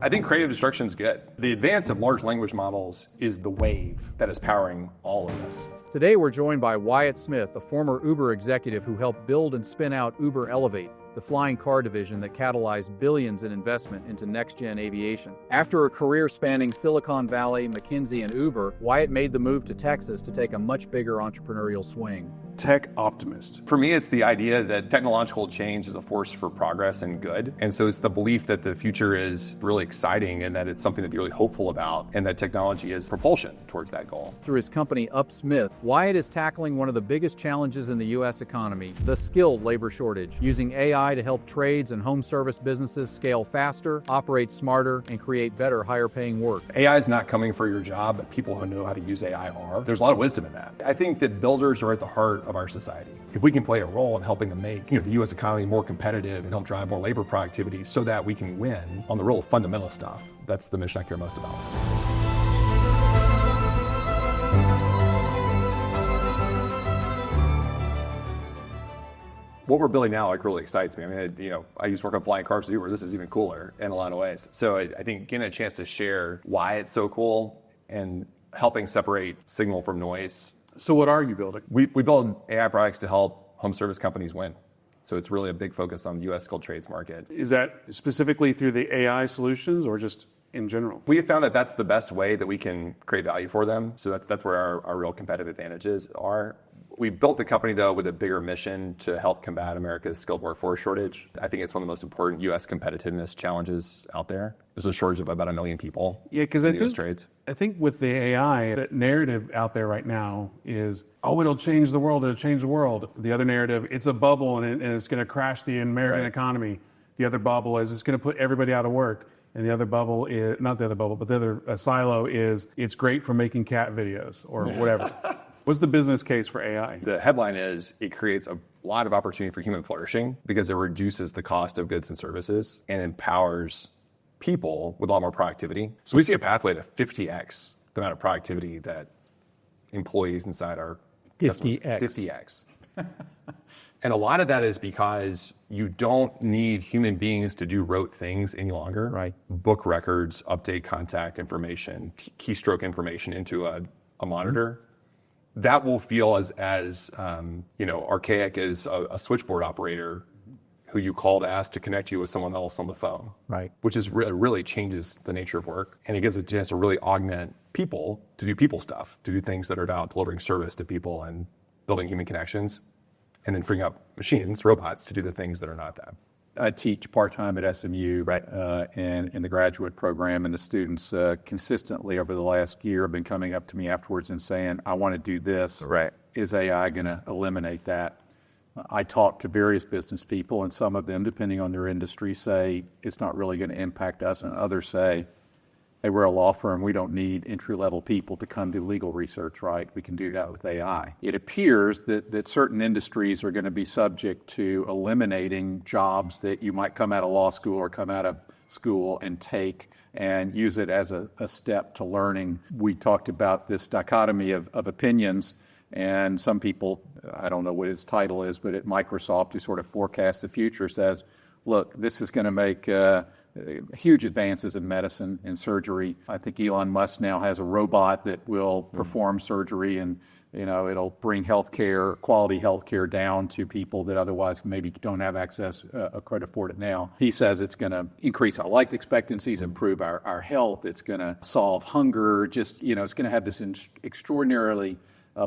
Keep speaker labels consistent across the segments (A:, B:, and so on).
A: I think creative destruction is good. The advance of large language models is the wave that is powering all of this.
B: Today we're joined by Wyatt Smith, a former Uber executive who helped build and spin out Uber Elevate, the flying car division that catalyzed billions in investment into next-gen aviation. After a career spanning Silicon Valley, McKinsey, and Uber, Wyatt made the move to Texas to take a much bigger entrepreneurial swing.
C: Tech optimist.
A: For me, it's the idea that technological change is a force for progress and good. And so it's the belief that the future is really exciting and that it's something to be really hopeful about and that technology is propulsion towards that goal.
B: Through his company UpSmith, Wyatt is tackling one of the biggest challenges in the U.S. economy, the skilled labor shortage, using AI to help trades and home service businesses scale faster, operate smarter, and create better, higher-paying work.
A: AI is not coming for your job, but people who know how to use AI are. There's a lot of wisdom in that. I think that builders are at the heart of our society. If we can play a role in helping to make the U.S. economy more competitive and help drive more labor productivity so that we can win on the real fundamental stuff, that's the mission I care most about. What we're building now really excites me. I mean, I used to work on flying cars with Uber. This is even cooler in a lot of ways. So I think getting a chance to share why it's so cool and helping separate signal from noise.
C: So what are you building?
A: We build AI products to help home service companies win. So it's really a big focus on the U.S. skilled trades market.
C: Is that specifically through the AI solutions or just in general?
A: We have found that that's the best way that we can create value for them. So that's where our real competitive advantages are. We built the company, though, with a bigger mission to help combat America's skilled workforce shortage. I think it's one of the most important U.S. competitiveness challenges out there. There's a shortage of about 1 million people in the U.S. trades.
C: I think with the AI, the narrative out there right now is, it'll change the world, it'll change the world. The other narrative, it's a bubble and it's going to crash the American economy. The other bubble is it's going to put everybody out of work. And the other bubble is, not the other bubble, but the other silo is it's great for making cat videos or whatever. What's the business case for AI?
A: The headline is it creates a lot of opportunity for human flourishing because it reduces the cost of goods and services and empowers people with a lot more productivity. So we see a pathway to 50x the amount of productivity that employees inside our 50x. And a lot of that is because you don't need human beings to do rote things any longer.
B: Right.
A: Book records, update contact information, keystroke information into a monitor. That will feel as archaic as a switchboard operator who you call to ask to connect you with someone else on the phone.
B: Right.
A: Which is really changes the nature of work. And it gives a chance to really augment people to do people stuff, to do things that are about delivering service to people and building human connections, and then freeing up machines, robots, to do the things that are not that.
D: I teach part-time at SMU,
A: right.
D: and in the graduate program, and the students consistently over the last year have been coming up to me afterwards and saying, I want to do this.
A: Right.
D: Is AI going to eliminate that? I talk to various business people, and some of them, depending on their industry, say it's not really going to impact us, and others say, hey, we're a law firm. We don't need entry-level people to come do legal research, right? We can do that with AI. It appears that certain industries are going to be subject to eliminating jobs that you might come out of law school or come out of school and take and use it as a step to learning. We talked about this dichotomy of opinions, and some people, I don't know what his title is, but at Microsoft, who sort of forecasts the future, says, look, this is going to make huge advances in medicine and surgery. I think Elon Musk now has a robot that will perform surgery, and it'll bring quality healthcare down to people that otherwise maybe don't have access or could afford it now. He says it's going to increase our life expectancies, improve our health. It's going to solve hunger. It's going to have this extraordinarily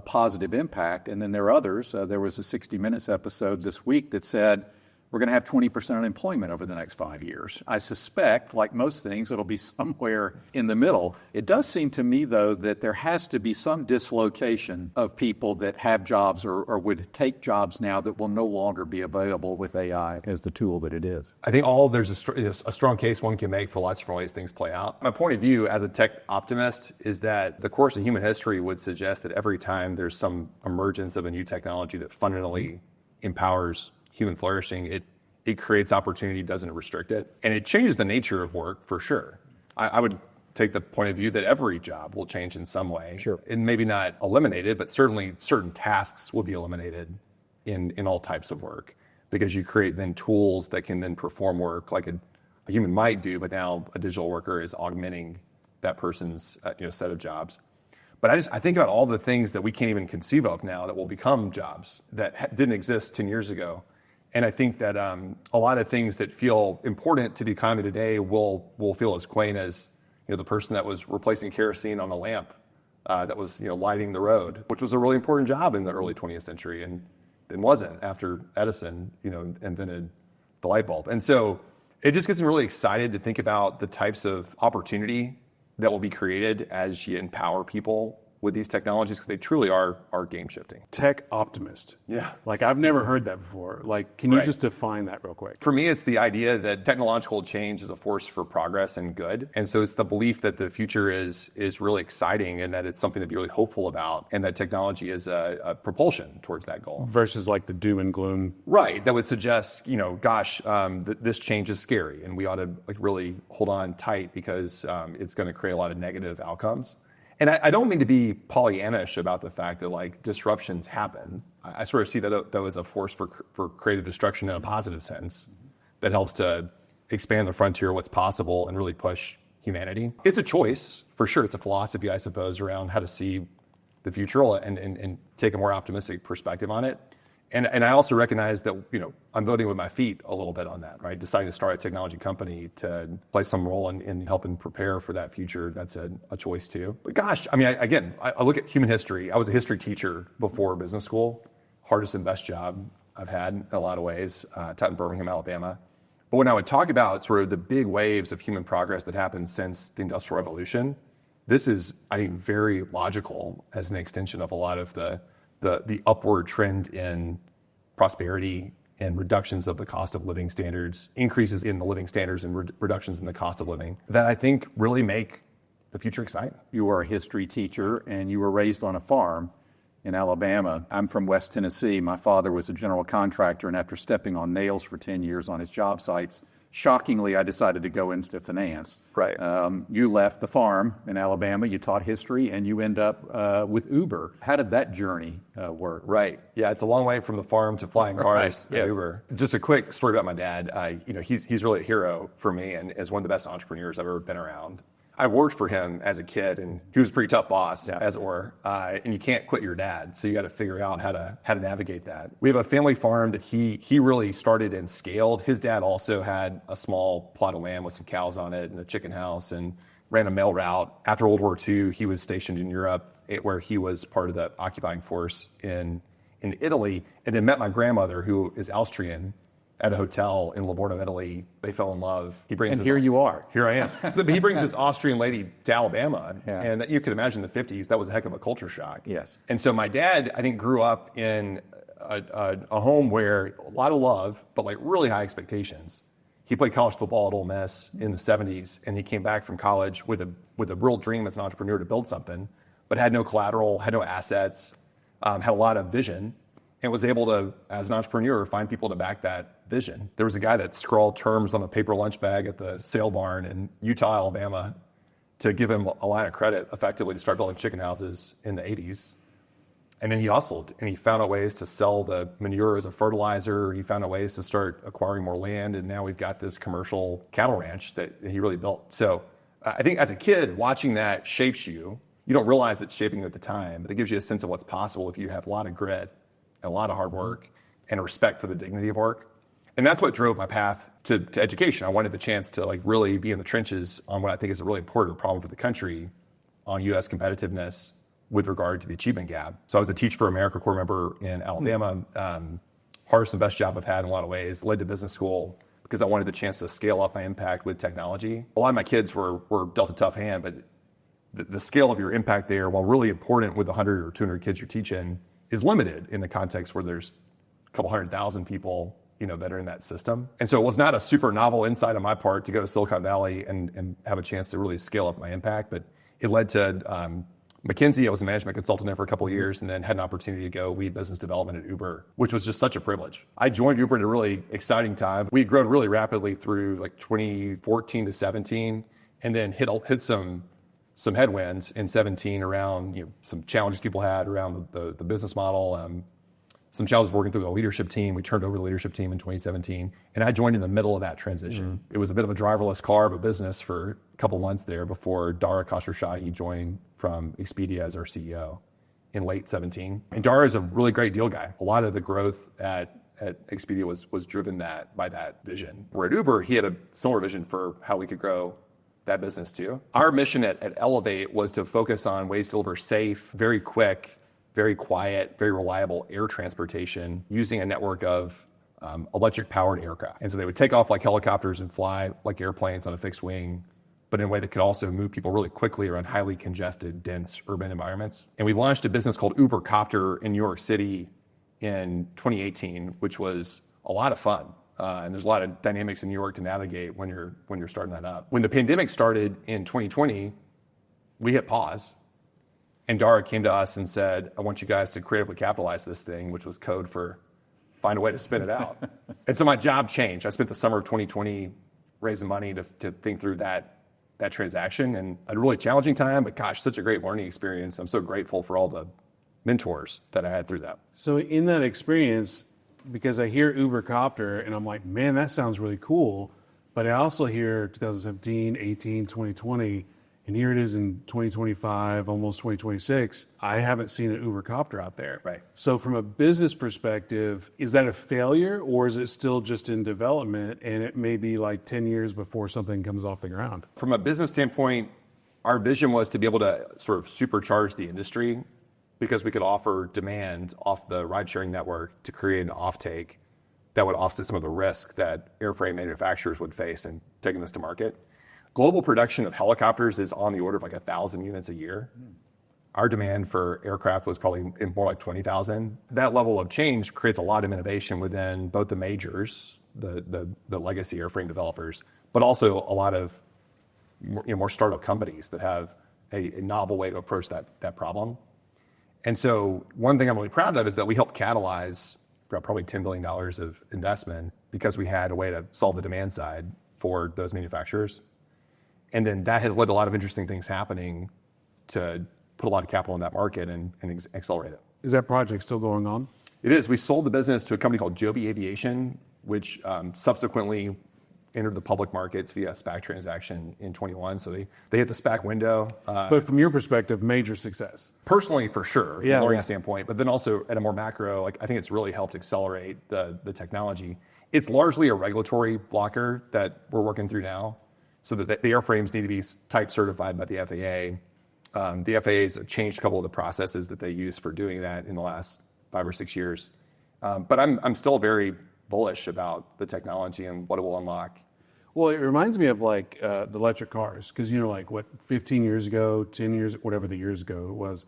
D: positive impact. And then there are others. There was a 60 Minutes episode this week that said, we're going to have 20% unemployment over the next 5 years. I suspect, like most things, it'll be somewhere in the middle. It does seem to me, though, that there has to be some dislocation of people that have jobs or would take jobs now that will no longer be available with AI as the tool that it is.
A: I think there's a strong case one can make for lots of different ways things play out. My point of view as a tech optimist is that the course of human history would suggest that every time there's some emergence of a new technology that fundamentally empowers human flourishing, it creates opportunity, doesn't restrict it. And it changes the nature of work for sure. I would take the point of view that every job will change in some way.
B: Sure.
A: And maybe not eliminated, but certainly certain tasks will be eliminated in all types of work because you create then tools that can then perform work like a human might do, but now a digital worker is augmenting that person's set of jobs. But I think about all the things that we can't even conceive of now that will become jobs that didn't exist 10 years ago. And I think that a lot of things that feel important to the economy today will feel as quaint as the person that was replacing kerosene on a lamp that was lighting the road, which was a really important job in the early 20th century, and then wasn't after Edison invented the light bulb. And so it just gets me really excited to think about the types of opportunity that will be created as you empower people with these technologies, because they truly are game shifting.
C: Tech optimist.
A: Yeah.
C: Like, I've never heard that before. Like, can you just define that real quick?
A: For me, it's the idea that technological change is a force for progress and good. And so it's the belief that the future is really exciting and that it's something to be really hopeful about, and that technology is a propulsion towards that goal.
C: Versus like the doom and gloom.
A: Right. That would suggest, this change is scary and we ought to really hold on tight because it's going to create a lot of negative outcomes. And I don't mean to be Pollyannish about the fact that disruptions happen. I sort of see that as a force for creative destruction in a positive sense that helps to expand the frontier of what's possible and really push humanity. It's a choice, for sure. It's a philosophy, I suppose, around how to see the future and take a more optimistic perspective on it. And I also recognize that, I'm voting with my feet a little bit on that, right? Deciding to start a technology company to play some role in helping prepare for that future, that's a choice too. But gosh, I look at human history. I was a history teacher before business school. Hardest and best job I've had in a lot of ways, taught in Birmingham, Alabama. But when I would talk about sort of the big waves of human progress that happened since the Industrial Revolution, this is, I think, very logical as an extension of a lot of the upward trend in prosperity and reductions of the cost of living standards, increases in the living standards and reductions in the cost of living that I think really make the future exciting.
D: You are a history teacher and you were raised on a farm in Alabama. I'm from West Tennessee. My father was a general contractor, and after stepping on nails for 10 years on his job sites, shockingly, I decided to go into finance.
A: Right.
D: You left the farm in Alabama, you taught history, and you end up with Uber. How did that journey work?
A: Right. Yeah, it's a long way from the farm to flying cars.
D: Yes.
A: Uber. Just a quick story about my dad. He's really a hero for me and is one of the best entrepreneurs I've ever been around. I worked for him as a kid, and he was a pretty tough boss, as it were. And you can't quit your dad, so you got to figure out how to navigate that. We have a family farm that he really started and scaled. His dad also had a small plot of land with some cows on it and a chicken house, and ran a mail route. After World War II, he was stationed in Europe, where he was part of the occupying force in Italy, and then met my grandmother, who is Austrian, at a hotel in Livorno, Italy. They fell in love.
D: Here you are.
A: Here I am. But he brings this Austrian lady to Alabama, and you can imagine the 50s, that was a heck of a culture shock.
D: Yes.
A: And so my dad, I think, grew up in a home where a lot of love, but really high expectations. He played college football at Ole Miss in the 70s, and he came back from college with a real dream as an entrepreneur to build something, but had no collateral, had no assets, had a lot of vision, and was able to, as an entrepreneur, find people to back that vision. There was a guy that scrawled terms on a paper lunch bag at the sale barn in Utah, Alabama, to give him a line of credit, effectively, to start building chicken houses in the 80s. And then he hustled, and he found out ways to sell the manure as a fertilizer. He found out ways to start acquiring more land, and now we've got this commercial cattle ranch that he really built. So I think as a kid, watching that shapes you. You don't realize it's shaping you at the time, but it gives you a sense of what's possible if you have a lot of grit and a lot of hard work and a respect for the dignity of work. And that's what drove my path to education. I wanted the chance to really be in the trenches on what I think is a really important problem for the country on U.S. competitiveness with regard to the achievement gap. So I was a Teach for America Corps member in Alabama. Hardest and best job I've had in a lot of ways. Led to business school because I wanted the chance to scale up my impact with technology. A lot of my kids were dealt a tough hand, but the scale of your impact there, while really important with 100 or 200 kids you're teaching, is limited in the context where there's a couple 100,000 people that are in that system. And so it was not a super novel insight on my part to go to Silicon Valley and have a chance to really scale up my impact, but it led to McKinsey. I was a management consultant there for a couple of years, and then had an opportunity to go lead business development at Uber, which was just such a privilege. I joined Uber at a really exciting time. We had grown really rapidly through 2014 to 17, and then hit some headwinds in 17 around some challenges people had around the business model. some challenges working through the leadership team. We turned over the leadership team in 2017, and I joined in the middle of that transition. It was a bit of a driverless car of a business for a couple months there before Dara Khosrowshahi joined from Expedia as our CEO in late 17. And Dara is a really great deal guy. A lot of the growth at Expedia was driven by that vision. Where at Uber, he had a similar vision for how we could grow that business too. Our mission at Elevate was to focus on ways to deliver safe, very quick, very quiet, very reliable air transportation using a network of electric-powered aircraft. And so they would take off like helicopters and fly like airplanes on a fixed wing, but in a way that could also move people really quickly around highly congested, dense urban environments. And we launched a business called Uber Copter in New York City in 2018, which was a lot of fun. And there's a lot of dynamics in New York to navigate when you're starting that up. When the pandemic started in 2020, we hit pause. And Dara came to us and said, I want you guys to creatively capitalize this thing, which was code for find a way to spin it out. And so my job changed. I spent the summer of 2020 raising money to think through that transaction, and a really challenging time, but gosh, such a great learning experience. I'm so grateful for all the mentors that I had through that.
C: So in that experience, because I hear Uber Copter and I'm like, man, that sounds really cool. But I also hear 2017, 18, 2020, and here it is in 2025, almost 2026. I haven't seen an Uber Copter out there.
A: Right.
C: So from a business perspective, is that a failure or is it still just in development and it may be like 10 years before something comes off the ground?
A: From a business standpoint, our vision was to be able to sort of supercharge the industry because we could offer demand off the ride-sharing network to create an offtake that would offset some of the risk that airframe manufacturers would face in taking this to market. Global production of helicopters is on the order of like 1,000 units a year. Our demand for aircraft was probably more like 20,000. That level of change creates a lot of innovation within both the majors, the legacy airframe developers, but also a lot of more startup companies that have a novel way to approach that problem. And so one thing I'm really proud of is that we helped catalyze probably $10 billion of investment because we had a way to solve the demand side for those manufacturers. And then that has led to a lot of interesting things happening to put a lot of capital in that market and accelerate it.
C: Is that project still going on?
A: It is. We sold the business to a company called Joby Aviation, which subsequently entered the public markets via a SPAC transaction in 21. So they hit the SPAC window.
C: But from your perspective, major success.
A: Personally, for sure, from
C: Yeah,
A: a learning
C: yeah.
A: standpoint, but then also at a more macro, I think it's really helped accelerate the technology. It's largely a regulatory blocker that we're working through now, so that the airframes need to be type certified by the FAA. The FAA has changed a couple of the processes that they use for doing that in the last 5 or 6 years. But I'm still very bullish about the technology and what it will unlock.
C: Well, it reminds me of like the electric cars, because 15 years ago, 10 years, whatever the years ago it was,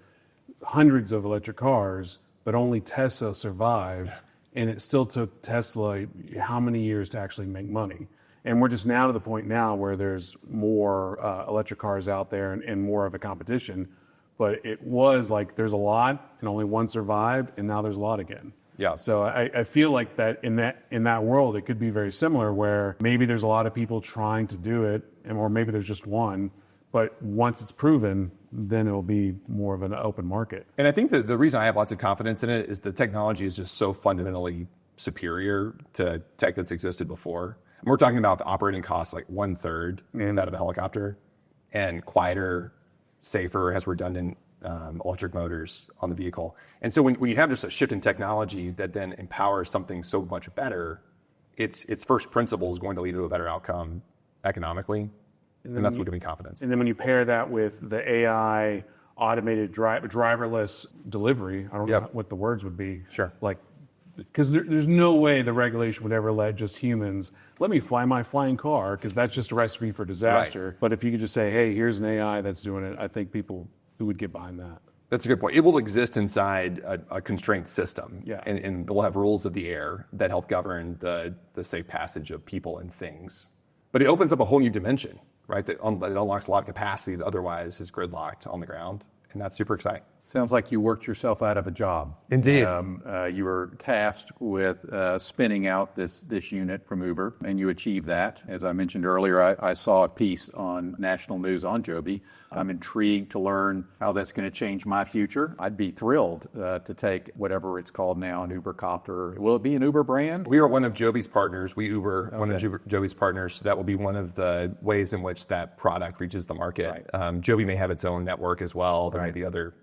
C: hundreds of electric cars, but only Tesla survived, and it still took Tesla how many years to actually make money? And we're just now to the point now where there's more electric cars out there and more of a competition, but it was like there's a lot and only one survived, and now there's a lot again.
A: Yeah.
C: So I feel like that in that world, it could be very similar where maybe there's a lot of people trying to do it, or maybe there's just one, but once it's proven, then it'll be more of an open market.
A: And I think that the reason I have lots of confidence in it is the technology is just so fundamentally superior to tech that's existed before. And we're talking about the operating costs like 1/3 that of a helicopter, and quieter, safer, has redundant electric motors on the vehicle. And so when you have just a shift in technology that then empowers something so much better, its first principle is going to lead to a better outcome economically. And that's what gives me confidence.
C: And then when you pair that with the AI automated driverless delivery, I don't know what the words would be.
A: Sure.
C: Like, because there's no way the regulation would ever let just humans, let me fly my flying car, because that's just a recipe for disaster.
A: Right.
C: But if you could just say, hey, here's an AI that's doing it, I think people who would get behind that.
A: That's a good point. It will exist inside a constrained system.
C: Yeah.
A: And we'll have rules of the air that help govern the safe passage of people and things. But it opens up a whole new dimension, right? That it unlocks a lot of capacity that otherwise is gridlocked on the ground. And that's super exciting.
D: Sounds like you worked yourself out of a job.
A: Indeed.
D: You were tasked with spinning out this unit from Uber, and you achieved that. As I mentioned earlier, I saw a piece on national news on Joby. I'm intrigued to learn how that's going to change my future. I'd be thrilled to take whatever it's called now, an Uber Copter. Will it be an Uber brand?
A: We are one of Joby's partners. We Uber, one of Joby's partners. That will be one of the ways in which that product reaches the market.
D: Right.
A: Joby may have its own network as well. There may be other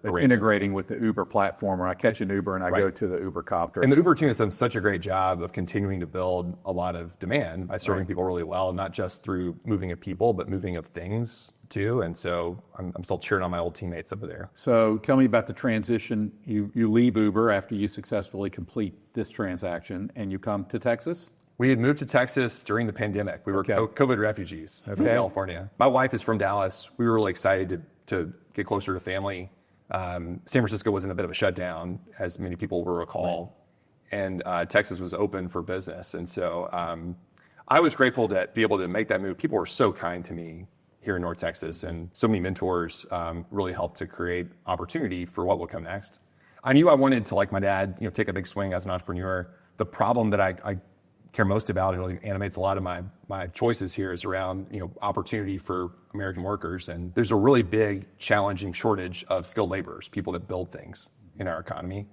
D: integrating with the Uber platform, where I catch an Uber and I go to the Uber Copter.
A: And the Uber team has done such a great job of continuing to build a lot of demand by serving people really well, not just through moving of people, but moving of things too. And so I'm still cheering on my old teammates over there.
D: So tell me about the transition. You leave Uber after you successfully complete this transaction, and you come to Texas?
A: We had moved to Texas during the pandemic. We were COVID refugees in California. My wife is from Dallas. We were really excited to get closer to family. San Francisco was in a bit of a shutdown, as many people will recall, and Texas was open for business. And so I was grateful to be able to make that move. People were so kind to me here in North Texas, and so many mentors really helped to create opportunity for what will come next. I knew I wanted to, like my dad, take a big swing as an entrepreneur. The problem that I care most about, it really animates a lot of my choices here, is around opportunity for American workers. And there's a really big, challenging shortage of skilled laborers, people that build things in our economy.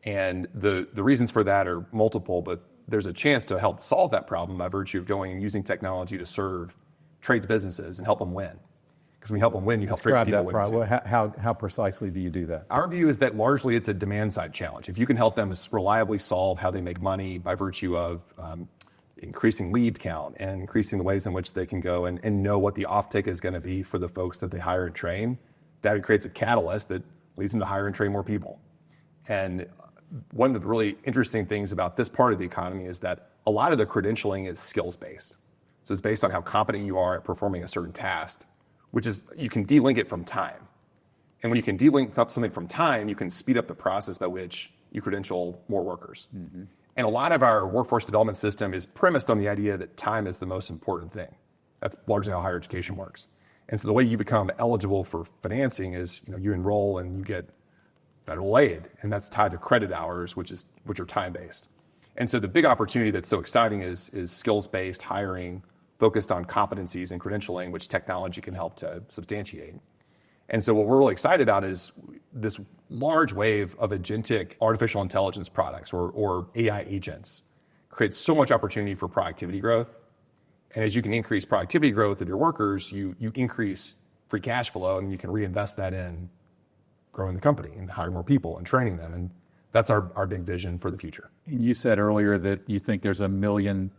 A: And the reasons for that are multiple, but there's a chance to help solve that problem by virtue of going and using technology to serve trades businesses and help them win. Because when you help them win, you help trades people win.
D: How precisely do you do that?
A: Our view is that largely it's a demand side challenge. If you can help them reliably solve how they make money by virtue of increasing lead count and increasing the ways in which they can go and know what the offtake is going to be for the folks that they hire and train, that creates a catalyst that leads them to hire and train more people. And one of the really interesting things about this part of the economy is that a lot of the credentialing is skills-based. So it's based on how competent you are at performing a certain task, which is, you can de-link it from time. And when you can de-link up something from time, you can speed up the process by which you credential more workers. Mm-hmm. And a lot of our workforce development system is premised on the idea that time is the most important thing. That's largely how higher education works. And so the way you become eligible for financing is, you enroll and you get federal aid, and that's tied to credit hours, which are time-based. And so the big opportunity that's so exciting is skills-based hiring, focused on competencies and credentialing, which technology can help to substantiate. And so what we're really excited about is this large wave of agentic artificial intelligence products or AI agents creates so much opportunity for productivity growth. And as you can increase productivity growth of your workers, you increase free cash flow, and you can reinvest that in growing the company and hiring more people and training them. And that's our big vision for the future.
D: You said earlier that you think there's a million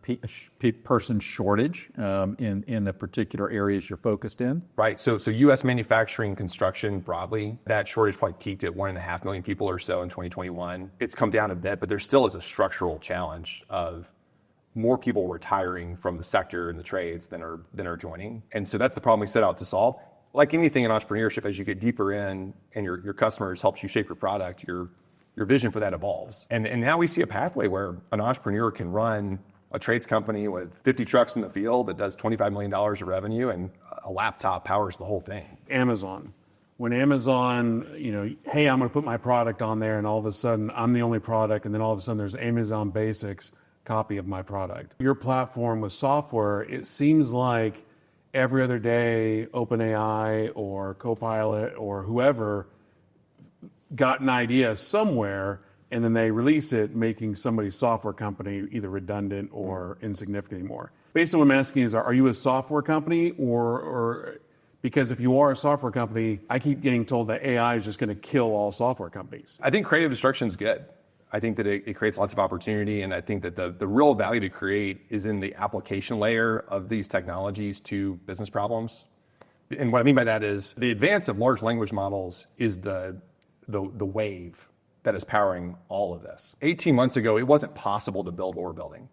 D: person shortage in the particular areas you're focused in.
A: Right. So U.S. manufacturing construction broadly, that shortage probably peaked at 1.5 million people or so in 2021. It's come down a bit, but there still is a structural challenge of more people retiring from the sector and the trades than are joining. And so that's the problem we set out to solve. Like anything in entrepreneurship, as you get deeper in and your customers helps you shape your product, your vision for that evolves. And now we see a pathway where an entrepreneur can run a trades company with 50 trucks in the field that does $25 million of revenue, and a laptop powers the whole thing.
C: Amazon. When Amazon, hey, I'm going to put my product on there, and all of a sudden I'm the only product, and then all of a sudden there's Amazon Basics copy of my product. Your platform with software, it seems like every other day OpenAI or Copilot or whoever got an idea somewhere, and then they release it, making somebody's software company either redundant or insignificant anymore. Basically, what I'm asking is, are you a software company, or because if you are a software company, I keep getting told that AI is just going to kill all software companies.
A: I think creative destruction is good. I think that it creates lots of opportunity, and I think that the real value to create is in the application layer of these technologies to business problems. And what I mean by that is the advance of large language models is the wave that is powering all of this. 18 months ago, it wasn't possible to build what we're building.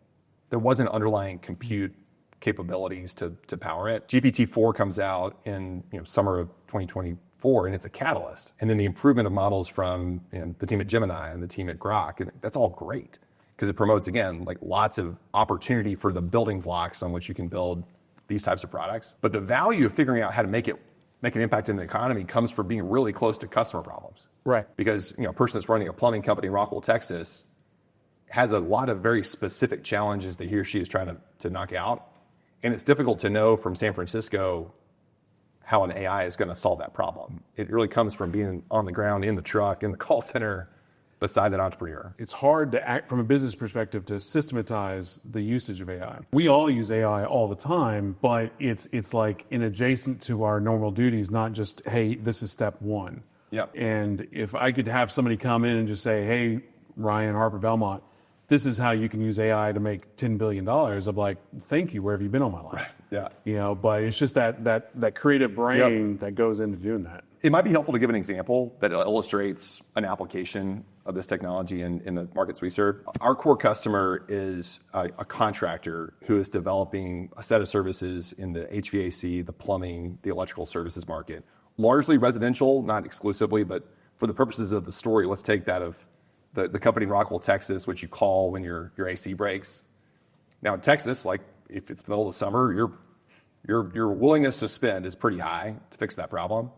A: There wasn't underlying compute capabilities to power it. GPT-4 comes out in summer of 2024, and it's a catalyst. And then the improvement of models from the team at Gemini and the team at Grok, and that's all great because it promotes, again, like lots of opportunity for the building blocks on which you can build these types of products. But the value of figuring out how to make it make an impact in the economy comes from being really close to customer problems.
C: Right.
A: Because a person that's running a plumbing company in Rockwall, Texas, has a lot of very specific challenges that he or she is trying to knock out. And it's difficult to know from San Francisco how an AI is going to solve that problem. It really comes from being on the ground, in the truck, in the call center, beside that entrepreneur.
C: It's hard to act from a business perspective to systematize the usage of AI. We all use AI all the time, but it's like an adjacent to our normal duties, not just, hey, this is step one.
A: Yep.
C: And if I could have somebody come in and just say, hey, Ryan, Harper, Belmont, this is how you can use AI to make $10 billion. I'm like, thank you, where have you been all my life?
A: Right. Yeah.
C: But it's just that creative brain that goes into doing that.
A: It might be helpful to give an example that illustrates an application of this technology in the markets we serve. Our core customer is a contractor who is developing a set of services in the HVAC, the plumbing, the electrical services market. Largely residential, not exclusively, but for the purposes of the story, let's take that of the company in Rockwall, Texas, which you call when your AC breaks. Now in Texas, like if it's the middle of the summer, your willingness to spend is pretty high to fix that problem.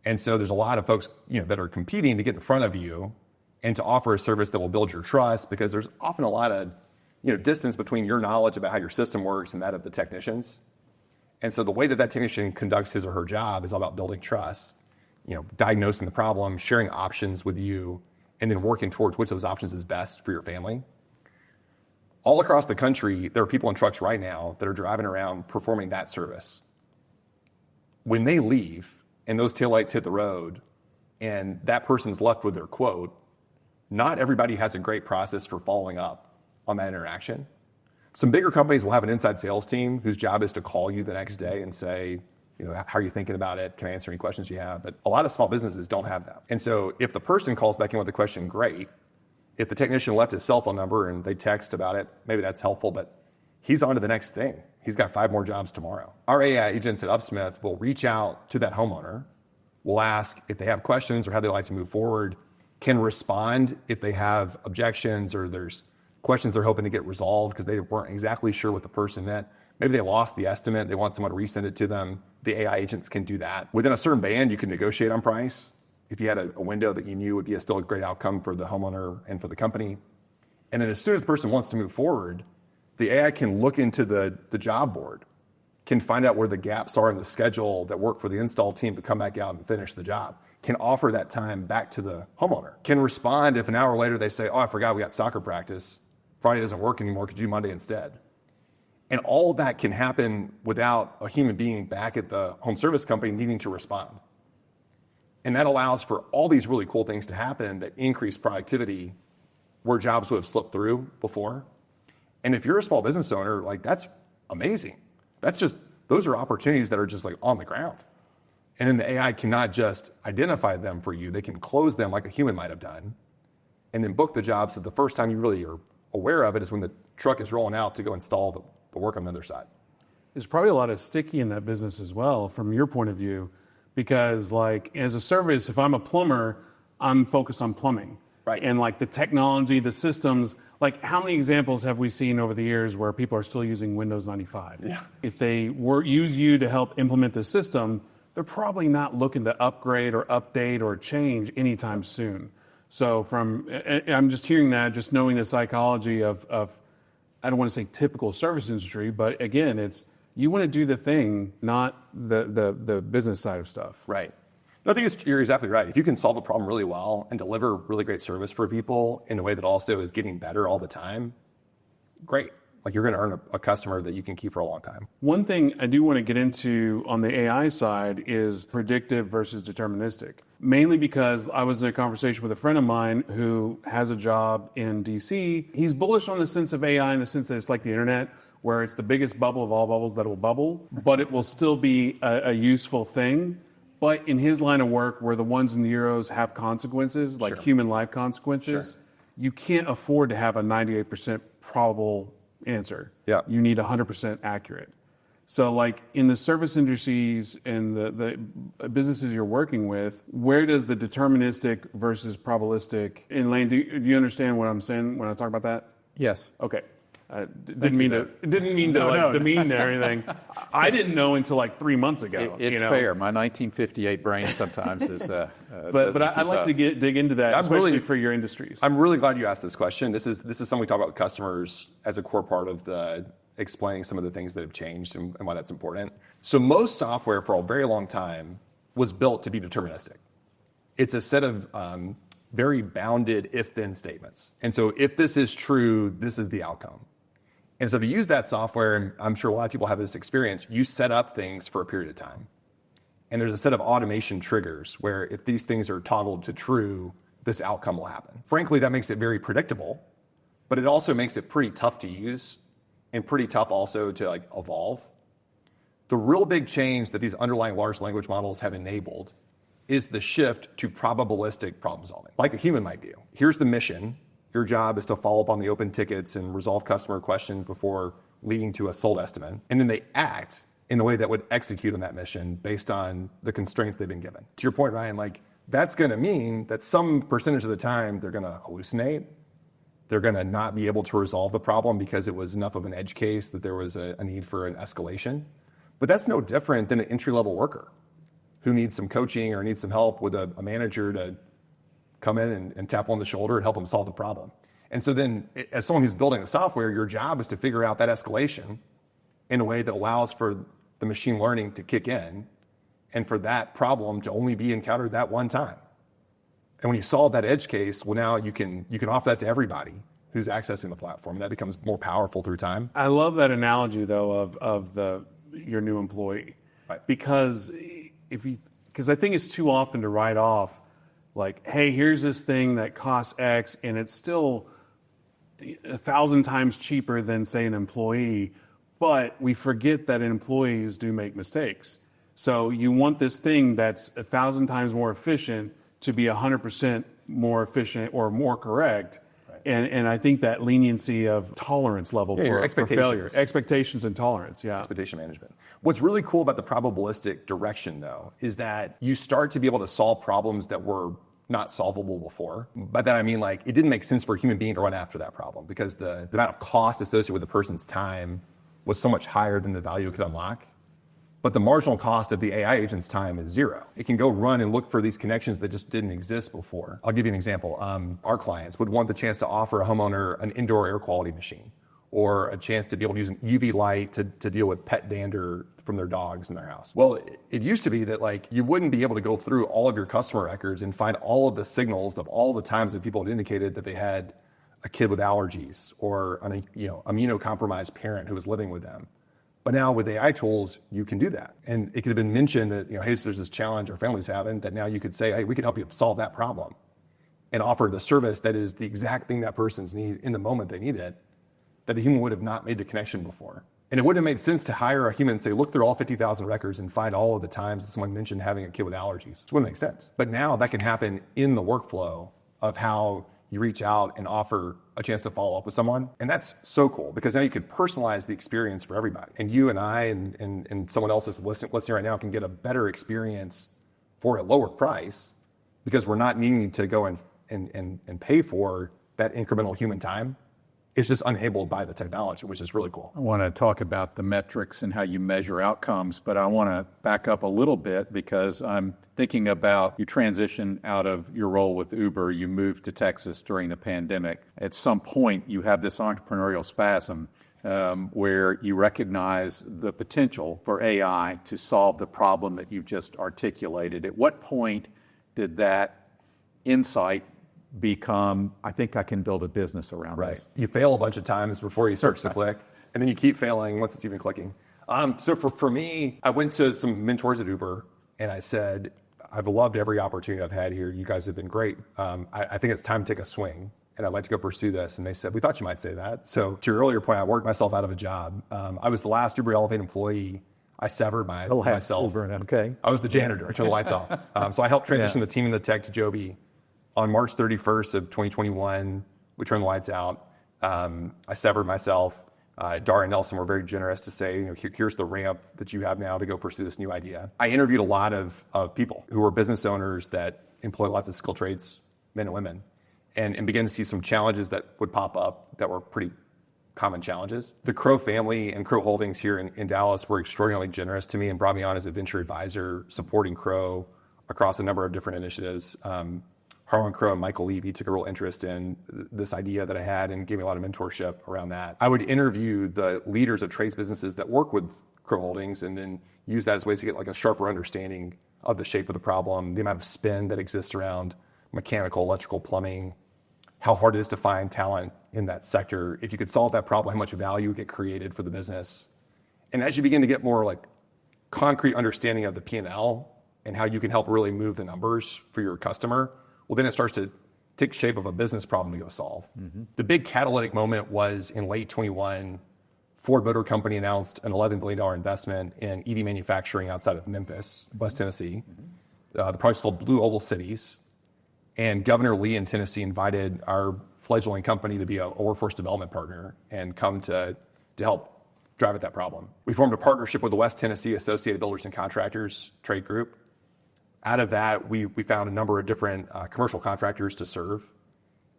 A: And so there's a lot of folks that are competing to get in front of you and to offer a service that will build your trust, because there's often a lot of distance between your knowledge about how your system works and that of the technicians. And so the way that technician conducts his or her job is all about building trust, diagnosing the problem, sharing options with you, and then working towards which of those options is best for your family. All across the country, there are people in trucks right now that are driving around performing that service. When they leave and those taillights hit the road and that person's left with their quote, not everybody has a great process for following up on that interaction. Some bigger companies will have an inside sales team whose job is to call you the next day and say, how are you thinking about it? Can I answer any questions you have? But a lot of small businesses don't have that. And so if the person calls back in with a question, great. If the technician left his cell phone number and they text about it, maybe that's helpful, but he's on to the next thing. He's got 5 more jobs tomorrow. Our AI agents at UpSmith will reach out to that homeowner, will ask if they have questions or how they like to move forward, can respond if they have objections or there's questions they're hoping to get resolved because they weren't exactly sure what the person meant. Maybe they lost the estimate, they want someone to resend it to them. The AI agents can do that. Within a certain band, you can negotiate on price. If you had a window that you knew would be still a great outcome for the homeowner and for the company. And then as soon as the person wants to move forward, the AI can look into the job board, can find out where the gaps are in the schedule that work for the install team to come back out and finish the job, can offer that time back to the homeowner, can respond if an hour later they say, oh, I forgot we got soccer practice. Friday doesn't work anymore, could you do Monday instead? And all of that can happen without a human being back at the home service company needing to respond. And that allows for all these really cool things to happen that increase productivity where jobs would have slipped through before. And if you're a small business owner, like that's amazing. Those are opportunities that are just like on the ground. And then the AI cannot just identify them for you. They can close them like a human might have done and then book the job. So the first time you really are aware of it is when the truck is rolling out to go install the work on the other side.
C: There's probably a lot of sticky in that business as well, from your point of view, because like as a service, if I'm a plumber, I'm focused on plumbing.
A: Right.
C: And like the technology, the systems, like how many examples have we seen over the years where people are still using Windows 95?
A: Yeah.
C: If they use you to help implement the system, they're probably not looking to upgrade or update or change anytime soon. So I'm just hearing that, just knowing the psychology of I don't want to say typical service industry, but again, it's you want to do the thing, not the business side of stuff.
A: Right. No, I think you're exactly right. If you can solve a problem really well and deliver really great service for people in a way that also is getting better all the time, great. Like you're going to earn a customer that you can keep for a long time.
C: One thing I do want to get into on the AI side is predictive versus deterministic. Mainly because I was in a conversation with a friend of mine who has a job in DC. He's bullish on the sense of AI in the sense that it's like the internet, where it's the biggest bubble of all bubbles that will bubble, but it will still be a useful thing. But in his line of work, where the ones and zeros have consequences, like human life consequences, you can't afford to have a 98% probable answer.
A: Yeah.
C: You need 100% accurate. So like in the service industries and the businesses you're working with, where does the deterministic versus probabilistic, in Lane, do you understand what I'm saying when I talk about that?
B: Yes.
C: Okay. Didn't mean to demean or anything. I didn't know until like 3 months ago.
D: It's fair. My 1958 brain sometimes is.
C: But I'd like to dig into that, especially for your industries.
A: I'm really glad you asked this question. This is something we talk about with customers as a core part of the explaining some of the things that have changed and why that's important. So most software for a very long time was built to be deterministic. It's a set of very bounded if-then statements. And so if this is true, this is the outcome. And so to use that software, and I'm sure a lot of people have this experience, you set up things for a period of time. And there's a set of automation triggers where if these things are toggled to true, this outcome will happen. Frankly, that makes it very predictable, but it also makes it pretty tough to use and pretty tough also to like evolve. The real big change that these underlying large language models have enabled is the shift to probabilistic problem solving, like a human might do. Here's the mission. Your job is to follow up on the open tickets and resolve customer questions before leading to a sold estimate. And then they act in a way that would execute on that mission based on the constraints they've been given. To your point, Ryan, like that's going to mean that some percentage of the time they're going to hallucinate. They're going to not be able to resolve the problem because it was enough of an edge case that there was a need for an escalation. But that's no different than an entry-level worker who needs some coaching or needs some help with a manager to come in and tap on the shoulder and help them solve the problem. And so then, as someone who's building the software, your job is to figure out that escalation in a way that allows for the machine learning to kick in and for that problem to only be encountered that one time. And when you solve that edge case, well, now you can offer that to everybody who's accessing the platform. And that becomes more powerful through time.
C: I love that analogy, though, of your new employee.
A: Right.
C: Because I think it's too often to write off, like, hey, here's this thing that costs X, and it's still 1,000 times cheaper than, say, an employee. But we forget that employees do make mistakes. So you want this thing that's 1,000 times more efficient to be 100% more efficient or more correct. Right. And I think that leniency of tolerance level for failure. Expectations and tolerance, yeah.
A: Expectation management. What's really cool about the probabilistic direction, though, is that you start to be able to solve problems that were not solvable before. By that I mean, like, it didn't make sense for a human being to run after that problem because the amount of cost associated with the person's time was so much higher than the value it could unlock. But the marginal cost of the AI agent's time is zero. It can go run and look for these connections that just didn't exist before. I'll give you an example. Our clients would want the chance to offer a homeowner an indoor air quality machine or a chance to be able to use an UV light to deal with pet dander from their dogs in their house. Well, it used to be that like you wouldn't be able to go through all of your customer records and find all of the signals of all the times that people had indicated that they had a kid with allergies or an immunocompromised parent who was living with them. But now with AI tools, you can do that. And it could have been mentioned that, hey, so there's this challenge our family's having that now you could say, hey, we can help you solve that problem and offer the service that is the exact thing that person's need in the moment they need it, that a human would have not made the connection before. And it wouldn't have made sense to hire a human and say, look through all 50,000 records and find all of the times that someone mentioned having a kid with allergies. It wouldn't make sense. But now that can happen in the workflow of how you reach out and offer a chance to follow up with someone. And that's so cool because now you could personalize the experience for everybody. And you and I and someone else that's listening right now can get a better experience for a lower price because we're not needing to go and pay for that incremental human time. It's just enabled by the technology, which is really cool.
D: I want to talk about the metrics and how you measure outcomes, but I want to back up a little bit because I'm thinking about you transition out of your role with Uber, you moved to Texas during the pandemic. At some point, you have this entrepreneurial spasm where you recognize the potential for AI to solve the problem that you've just articulated. At what point did that insight become, I think I can build a business around this?
A: You fail a bunch of times before you start to click, and then you keep failing once it's even clicking. So for me, I went to some mentors at Uber, and I said, I've loved every opportunity I've had here. You guys have been great. I think it's time to take a swing, and I'd like to go pursue this. And they said, we thought you might say that. So to your earlier point, I worked myself out of a job. I was the last Uber Elevate employee. I severed myself.
D: Okay.
A: I was the janitor. I turned the lights off. So I helped transition the team and the tech to Joby. On March 31st of 2021, we turned the lights out. I severed myself. Dara and Nelson were very generous to say, here's the ramp that you have now to go pursue this new idea. I interviewed a lot of people who were business owners that employ lots of skilled trades, men and women, and began to see some challenges that would pop up that were pretty common challenges. The Crow family and Crow Holdings here in Dallas were extraordinarily generous to me and brought me on as a venture advisor supporting Crow across a number of different initiatives. Harlan Crow and Michael Levy took a real interest in this idea that I had and gave me a lot of mentorship around that. I would interview the leaders of trades businesses that work with Crow Holdings and then use that as ways to get like a sharper understanding of the shape of the problem, the amount of spin that exists around mechanical, electrical, plumbing, how hard it is to find talent in that sector. If you could solve that problem, how much value would get created for the business. And as you begin to get more like concrete understanding of the P&L and how you can help really move the numbers for your customer, well, then it starts to take shape of a business problem to go solve. The big catalytic moment was in late 21, Ford Motor Company announced an $11 billion investment in EV manufacturing outside of Memphis, West Tennessee. The project's called Blue Oval Cities. And Governor Lee in Tennessee invited our fledgling company to be a workforce development partner and come to help drive at that problem. We formed a partnership with the West Tennessee Associated Builders and Contractors trade group. Out of that, we found a number of different commercial contractors to serve.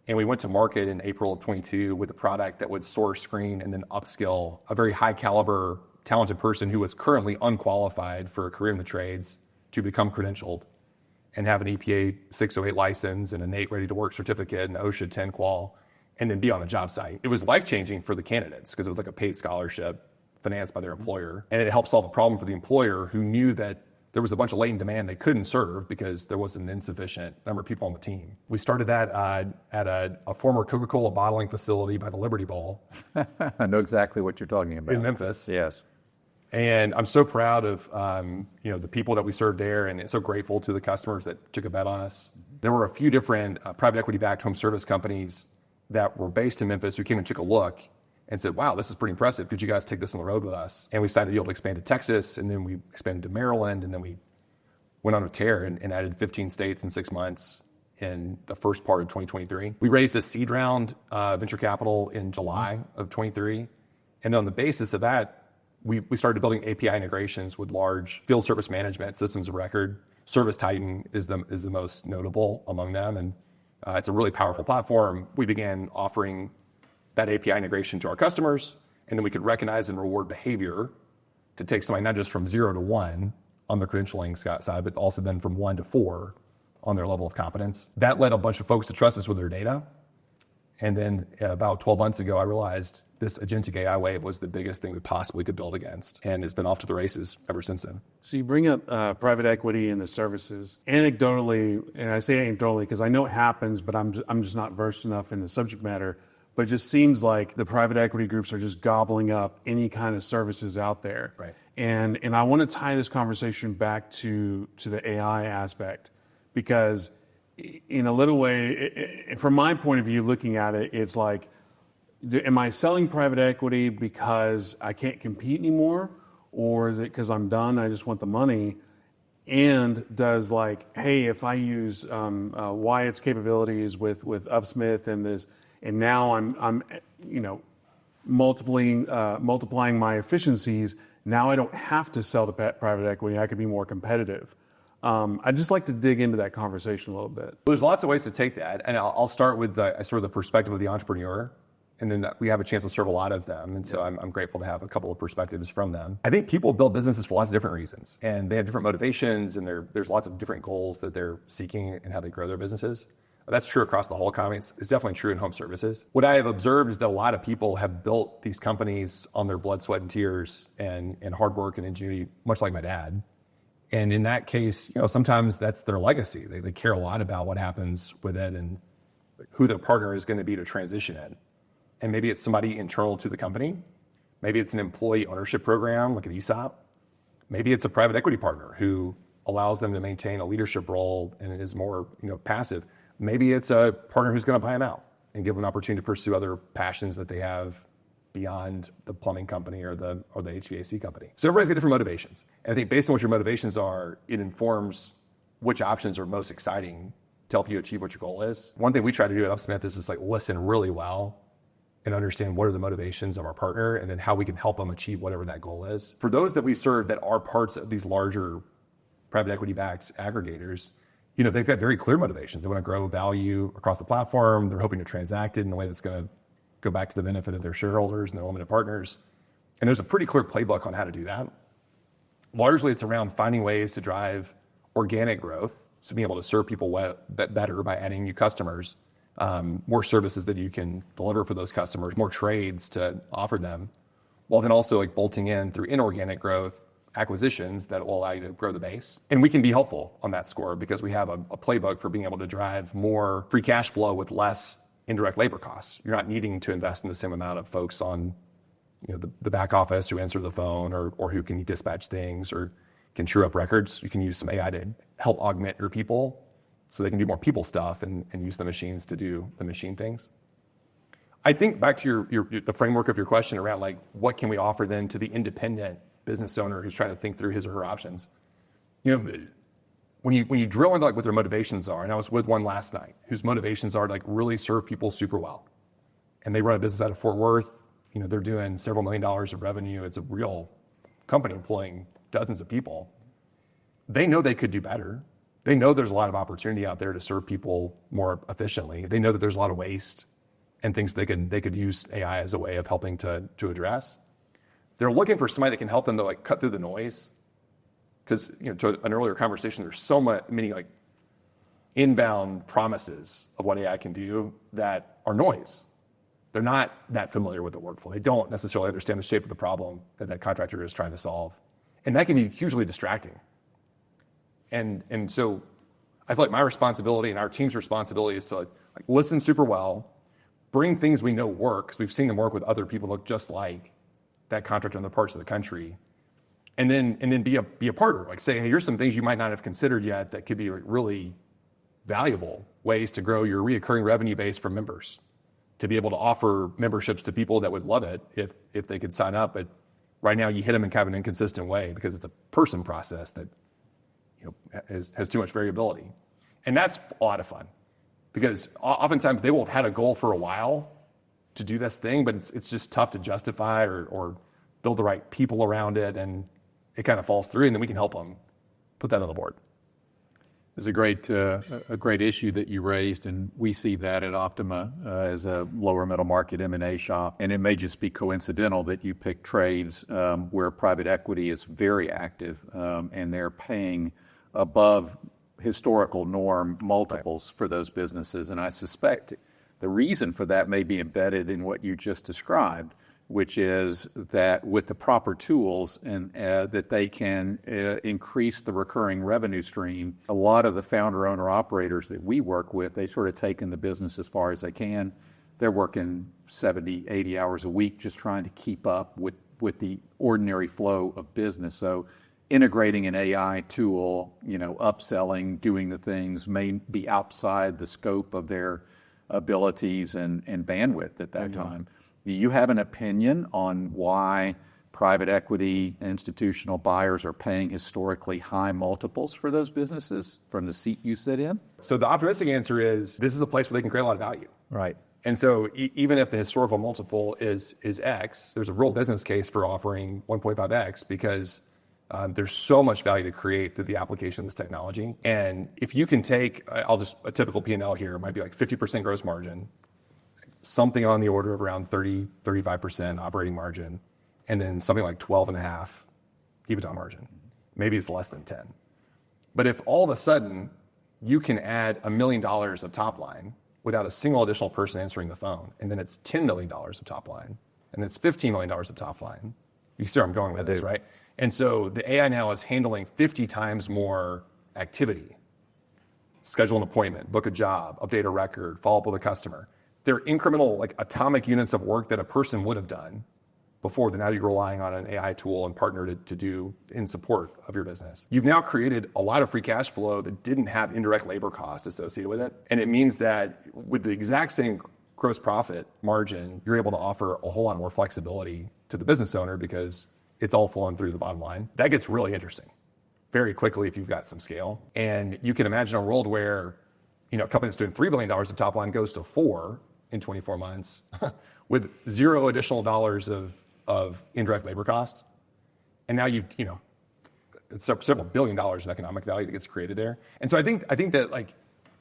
A: And we went to market in April of 22 with a product that would source, screen, and then upskill a very high caliber, talented person who was currently unqualified for a career in the trades to become credentialed and have an EPA 608 license and a NATE ready to work certificate and OSHA 10 qual, and then be on a job site. It was life-changing for the candidates because it was like a paid scholarship financed by their employer. And it helped solve a problem for the employer who knew that there was a bunch of latent demand they couldn't serve because there was an insufficient number of people on the team. We started that at a former Coca-Cola bottling facility by the Liberty Bowl.
D: I know exactly what you're talking about.
A: In Memphis.
D: Yes.
A: And I'm so proud of the people that we served there, and so grateful to the customers that took a bet on us. There were a few different private equity-backed home service companies that were based in Memphis who came and took a look and said, wow, this is pretty impressive. Could you guys take this on the road with us? And we decided to be able to expand to Texas, and then we expanded to Maryland, and then we went on a tear and added 15 states in 6 months in the first part of 2023. We raised a seed round venture capital in July of 23. And on the basis of that, we started building API integrations with large field service management systems of record. Service Titan is the most notable among them, and it's a really powerful platform. We began offering that API integration to our customers, and then we could recognize and reward behavior to take somebody not just from 0 to 1 on the credentialing side, but also then from 1 to 4 on their level of competence. That led a bunch of folks to trust us with their data. And then about 12 months ago, I realized this agentic AI wave was the biggest thing we possibly could build against, and it's been off to the races ever since then.
C: So you bring up private equity and the services. Anecdotally, and I say anecdotally because I know it happens, but I'm just not versed enough in the subject matter. But it just seems like the private equity groups are just gobbling up any kind of services out there.
A: Right.
C: And I want to tie this conversation back to the AI aspect, because in a little way, from my point of view, looking at it, it's like, am I selling private equity because I can't compete anymore? Or is it because I'm done, I just want the money? And does like, hey, if I use Wyatt's capabilities with UpSmith and now I'm multiplying my efficiencies, now I don't have to sell to private equity, I could be more competitive. I'd just like to dig into that conversation a little bit.
A: There's lots of ways to take that, and I'll start with the perspective of the entrepreneur, and then we have a chance to serve a lot of them, and so I'm grateful to have a couple of perspectives from them. I think people build businesses for lots of different reasons, and they have different motivations, and there's lots of different goals that they're seeking in how they grow their businesses. That's true across the whole economy. It's definitely true in home services. What I have observed is that a lot of people have built these companies on their blood, sweat, and tears, and hard work and ingenuity, much like my dad. And in that case, sometimes that's their legacy. They care a lot about what happens with it and who their partner is going to be to transition in. And maybe it's somebody internal to the company. Maybe it's an employee ownership program like an ESOP. Maybe it's a private equity partner who allows them to maintain a leadership role and is more passive. Maybe it's a partner who's going to buy them out and give them an opportunity to pursue other passions that they have beyond the plumbing company or the HVAC company. So everybody's got different motivations. And I think based on what your motivations are, it informs which options are most exciting to help you achieve what your goal is. One thing we try to do at UpSmith is just listen really well and understand what are the motivations of our partner and then how we can help them achieve whatever that goal is. For those that we serve that are parts of these larger private equity-backed aggregators, they've got very clear motivations. They want to grow value across the platform. They're hoping to transact it in a way that's going to go back to the benefit of their shareholders and their limited partners. And there's a pretty clear playbook on how to do that. Largely, it's around finding ways to drive organic growth, so being able to serve people better by adding new customers, more services that you can deliver for those customers, more trades to offer them, while then also like bolting in through inorganic growth, acquisitions that will allow you to grow the base. And we can be helpful on that score because we have a playbook for being able to drive more free cash flow with less indirect labor costs. You're not needing to invest in the same amount of folks on the back office who answer the phone or who can dispatch things or can true up records. You can use some AI to help augment your people so they can do more people stuff and use the machines to do the machine things. I think back to the framework of your question around like what can we offer then to the independent business owner who's trying to think through his or her options. When you drill into like what their motivations are, and I was with one last night whose motivations are to like really serve people super well, and they run a business out of Fort Worth. They're doing several $1 million of revenue. It's a real company employing dozens of people. They know they could do better. They know there's a lot of opportunity out there to serve people more efficiently. They know that there's a lot of waste and things they could use AI as a way of helping to address. They're looking for somebody that can help them to like cut through the noise. Because to an earlier conversation, there's so many like inbound promises of what AI can do that are noise. They're not that familiar with the workflow. They don't necessarily understand the shape of the problem that contractor is trying to solve. And that can be hugely distracting. And so I feel like my responsibility and our team's responsibility is to like listen super well, bring things we know work, because we've seen them work with other people look just like that contractor in other parts of the country. And then be a partner, like say, hey, here's some things you might not have considered yet that could be really valuable ways to grow your reoccurring revenue base from members, to be able to offer memberships to people that would love it if they could sign up. But right now you hit them in kind of an inconsistent way because it's a person process that has too much variability. And that's a lot of fun because oftentimes they will have had a goal for a while to do this thing, but it's just tough to justify or build the right people around it, and it kind of falls through, and then we can help them put that on the board.
D: It's a great issue that you raised, and we see that at Optima as a lower middle market M&A shop. And it may just be coincidental that you pick trades where private equity is very active, and they're paying above historical norm multiples for those businesses. And I suspect the reason for that may be embedded in what you just described, which is that with the proper tools and that they can increase the recurring revenue stream. A lot of the founder owner operators that we work with, they sort of taken the business as far as they can. They're working 70, 80 hours a week just trying to keep up with the ordinary flow of business. So integrating an AI tool, upselling, doing the things may be outside the scope of their abilities and bandwidth at that time. Do you have an opinion on why private equity institutional buyers are paying historically high multiples for those businesses from the seat you sit in?
A: So the optimistic answer is this is a place where they can create a lot of value.
B: Right.
A: And so even if the historical multiple is X, there's a real business case for offering 1.5X because there's so much value to create through the application of this technology. And if you can take, a typical P&L here might be like 50% gross margin, something on the order of around 35% operating margin, and then something like 12.5 EBITDA margin. Maybe it's less than 10. But if all of a sudden you can add $1 million of top line without a single additional person answering the phone, and then it's $10 million of top line, and it's $15 million of top line, you see where I'm going with this, right? And so the AI now is handling 50 times more activity. Schedule an appointment, book a job, update a record, follow up with a customer. They're incremental, like atomic units of work that a person would have done before. Now you're relying on an AI tool and partner to do in support of your business. You've now created a lot of free cash flow that didn't have indirect labor cost associated with it. And it means that with the exact same gross profit margin, you're able to offer a whole lot more flexibility to the business owner because it's all flowing through the bottom line. That gets really interesting very quickly if you've got some scale. And you can imagine a world where a company that's doing $3 billion of top line goes to $4 billion in 24 months with zero additional dollars of indirect labor costs. And now it's several $1 billion of economic value that gets created there. And so I think that like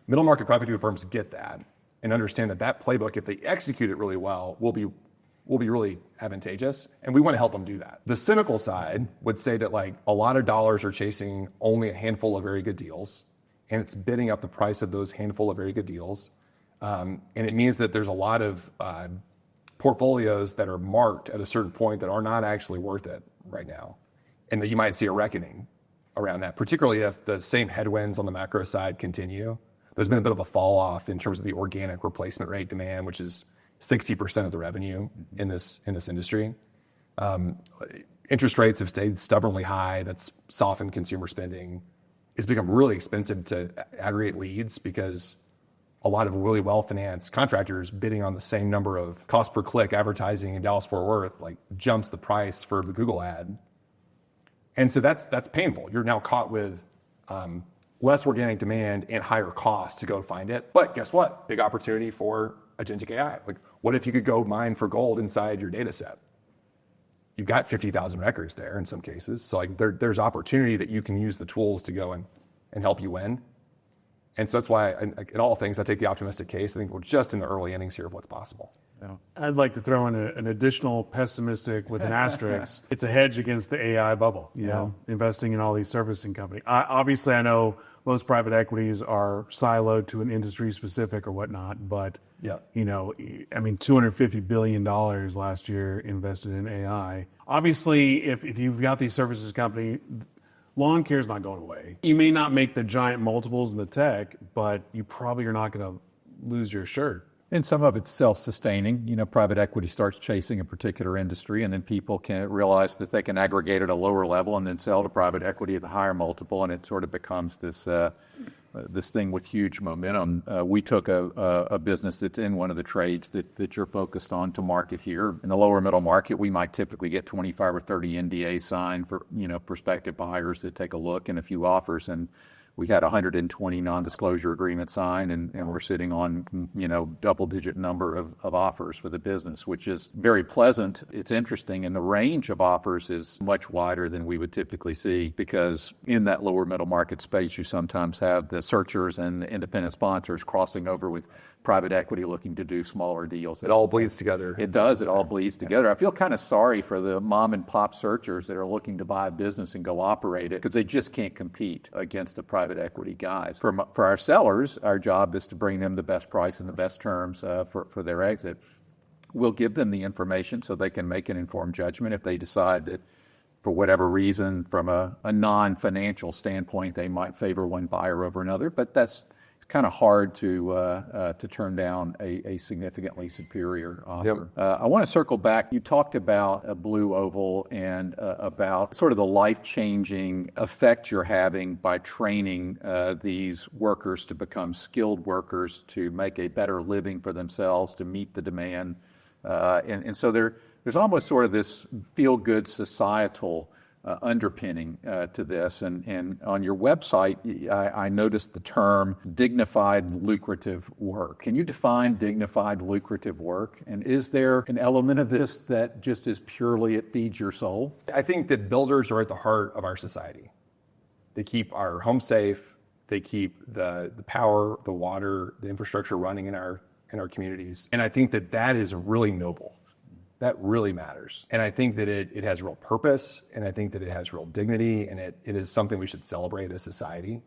A: middle market private equity firms get that. and understand that that playbook, if they execute it really well, will be really advantageous, and we want to help them do that. The cynical side would say that like a lot of dollars are chasing only a handful of very good deals, and it's bidding up the price of those handful of very good deals, and it means that there's a lot of portfolios that are marked at a certain point that are not actually worth it right now, and that you might see a reckoning around that, particularly if the same headwinds on the macro side continue. There's been a bit of a fall off in terms of the organic replacement rate demand, which is 60% of the revenue in this industry. Interest rates have stayed stubbornly high. That's softened consumer spending. It's become really expensive to aggregate leads because a lot of really well-financed contractors bidding on the same number of cost per click advertising in Dallas-Fort Worth like jumps the price for the Google ad. And so that's painful. You're now caught with less organic demand and higher cost to go find it. But guess what? Big opportunity for agentic AI. Like, what if you could go mine for gold inside your data set? You've got 50,000 records there in some cases. So like there's opportunity that you can use the tools to go and help you win. And so that's why in all things, I take the optimistic case. I think we're just in the early innings here of what's possible.
C: Yeah. I'd like to throw in an additional pessimistic with an asterisk. It's a hedge against the AI bubble, you know, investing in all these servicing companies. Obviously, I know most private equities are siloed to an industry specific or whatnot, but, you know, I mean, $250 billion last year invested in AI. Obviously, if you've got these services company, lawn care is not going away. You may not make the giant multiples in the tech, but you probably are not going to lose your shirt.
D: And some of it's self-sustaining. You know, private equity starts chasing a particular industry, and then people can realize that they can aggregate at a lower level and then sell to private equity at the higher multiple, and it sort of becomes this this thing with huge momentum. We took a business that's in one of the trades that you're focused on to market here. In the lower middle market, we might typically get 25 or 30 NDAs signed for, you know, prospective buyers that take a look and a few offers, and we had 120 non-disclosure agreements signed, and we're sitting on, you know, double-digit number of offers for the business, which is very pleasant. It's interesting, and the range of offers is much wider than we would typically see, because in that lower middle market space, you sometimes have the searchers and the independent sponsors crossing over with private equity looking to do smaller deals.
A: It all bleeds together.
D: It does. It all bleeds together. I feel kind of sorry for the mom and pop searchers that are looking to buy a business and go operate it, because they just can't compete against the private equity guys. For our sellers, our job is to bring them the best price and the best terms for their exit. We'll give them the information so they can make an informed judgment if they decide that, for whatever reason, from a non-financial standpoint, they might favor one buyer over another. But it's kind of hard to turn down a significantly superior offer. Yep. I want to circle back. You talked about a blue oval and about sort of the life-changing effect you're having by training these workers to become skilled workers, to make a better living for themselves, to meet the demand. And so there's almost sort of this feel-good societal underpinning to this. And on your website, I noticed the term dignified lucrative work. Can you define dignified lucrative work? And is there an element of this that just is purely it feeds your soul?
A: I think that builders are at the heart of our society. They keep our homes safe. They keep the power, the water, the infrastructure running in our communities. And I think that is really noble. That really matters. And I think that it has real purpose, and I think that it has real dignity, and it is something we should celebrate as society.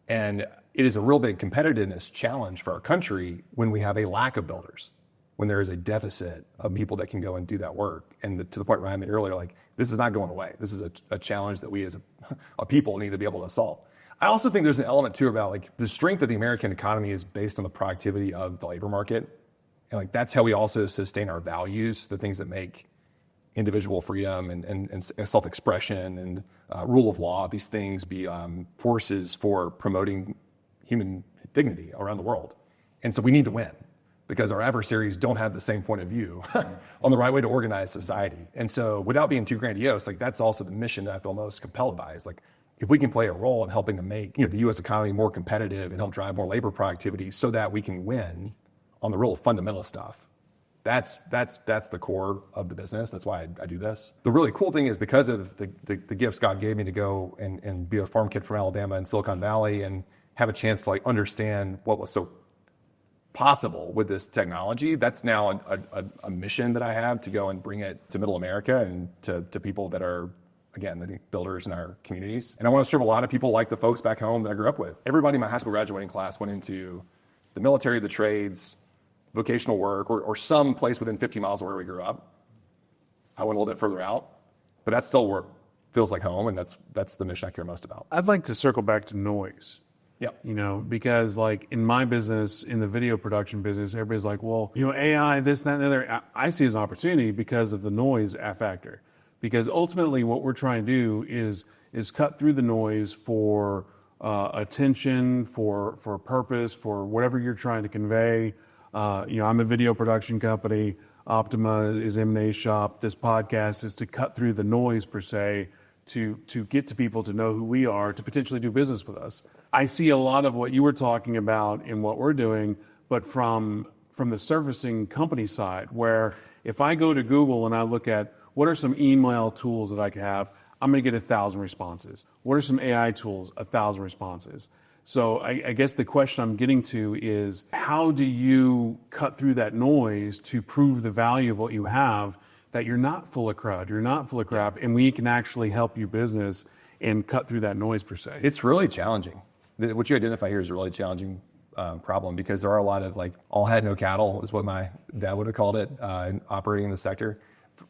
A: And it is a real big competitiveness challenge for our country when we have a lack of builders, when there is a deficit of people that can go and do that work. And to the point Ryan made earlier, like, this is not going away. This is a challenge that we as a people need to be able to solve. I also think there's an element too about like the strength of the American economy is based on the productivity of the labor market. And like that's how we also sustain our values, the things that make individual freedom and self-expression and rule of law, these things be forces for promoting human dignity around the world. And so we need to win because our adversaries don't have the same point of view on the right way to organize society. And so without being too grandiose, like that's also the mission that I feel most compelled by is like, if we can play a role in helping to make the U.S. economy more competitive and help drive more labor productivity so that we can win on the real fundamental stuff. That's the core of the business. That's why I do this. The really cool thing is because of the gifts God gave me to go and be a farm kid from Alabama and Silicon Valley and have a chance to like understand what was so possible with this technology. That's now a mission that I have to go and bring it to middle America and to people that are, again, I think builders in our communities. And I want to serve a lot of people like the folks back home that I grew up with. Everybody in my high school graduating class went into the military, the trades, vocational work, or some place within 50 miles of where we grew up. I went a little bit further out, but that's still where it feels like home, and that's the mission I care most about.
C: I'd like to circle back to noise.
A: Yeah.
C: Because like in my business, in the video production business, everybody's like, well, AI, this, that, and the other. I see it as an opportunity because of the noise factor. Because ultimately what we're trying to do is cut through the noise for attention, for purpose, for whatever you're trying to convey. I'm a video production company. Optima is M&A's shop. This podcast is to cut through the noise per se, to get to people to know who we are, to potentially do business with us. I see a lot of what you were talking about in what we're doing, but from the servicing company side, where if I go to Google and I look at what are some email tools that I could have, I'm going to get 1,000 responses. What are some AI tools? 1,000 responses. So I guess the question I'm getting to is, how do you cut through that noise to prove the value of what you have, that you're not full of crud, you're not full of crap, and we can actually help you business and cut through that noise per se?
A: It's really challenging. What you identify here is a really challenging problem, because there are a lot of like all head, no cattle is what my dad would have called it, operating in the sector.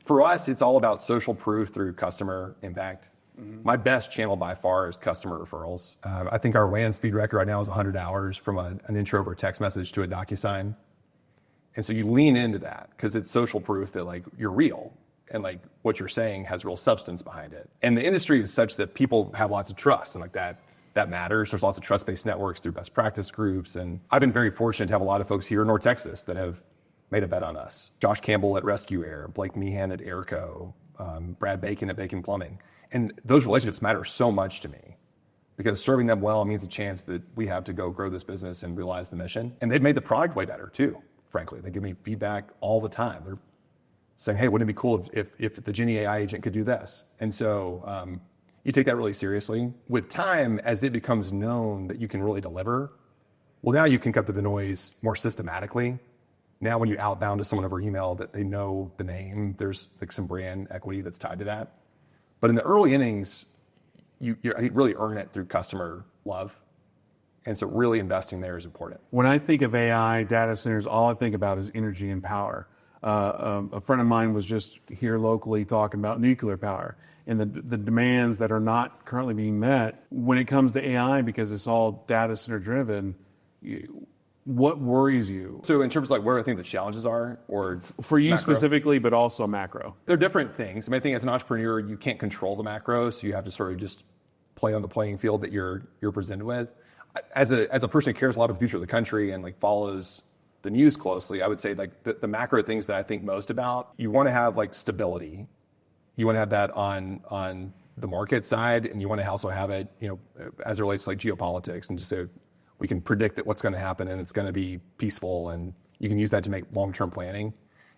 A: For us, it's all about social proof through customer impact. Mm-hmm. My best channel by far is customer referrals. I think our WAN speed record right now is 100 hours from an intro over a text message to a DocuSign. And so you lean into that because it's social proof that like you're real and like what you're saying has real substance behind it. And the industry is such that people have lots of trust, and like that matters. There's lots of trust-based networks through best practice groups. And I've been very fortunate to have a lot of folks here in North Texas that have made a bet on us. Josh Campbell at Rescue Air, Blake Meehan at Airco, Brad Bacon at Bacon Plumbing. And those relationships matter so much to me, because serving them well means a chance that we have to go grow this business and realize the mission. And they've made the product way better too, frankly. They give me feedback all the time. They're saying, hey, wouldn't it be cool if the Genie AI agent could do this? And so you take that really seriously. With time, as it becomes known that you can really deliver, well, now you can cut through the noise more systematically. Now when you outbound to someone over email that they know the name, there's like some brand equity that's tied to that. But in the early innings, you really earn it through customer love. And so really investing there is important.
C: When I think of AI, data centers, all I think about is energy and power. A friend of mine was just here locally talking about nuclear power and the demands that are not currently being met when it comes to AI, because it's all data center driven. What worries you?
A: So in terms of like where I think the challenges are, or
C: for you
A: macro?
C: Specifically, but also macro.
A: They're different things. I mean, I think as an entrepreneur, you can't control the macro, so you have to sort of just play on the playing field that you're presented with. As a person who cares a lot about the future of the country and like follows the news closely, I would say like the macro things that I think most about, you want to have like stability. You want to have that on the market side, and you want to also have it, as it relates to like geopolitics, and just say we can predict that what's going to happen and it's going to be peaceful, and you can use that to make long-term planning.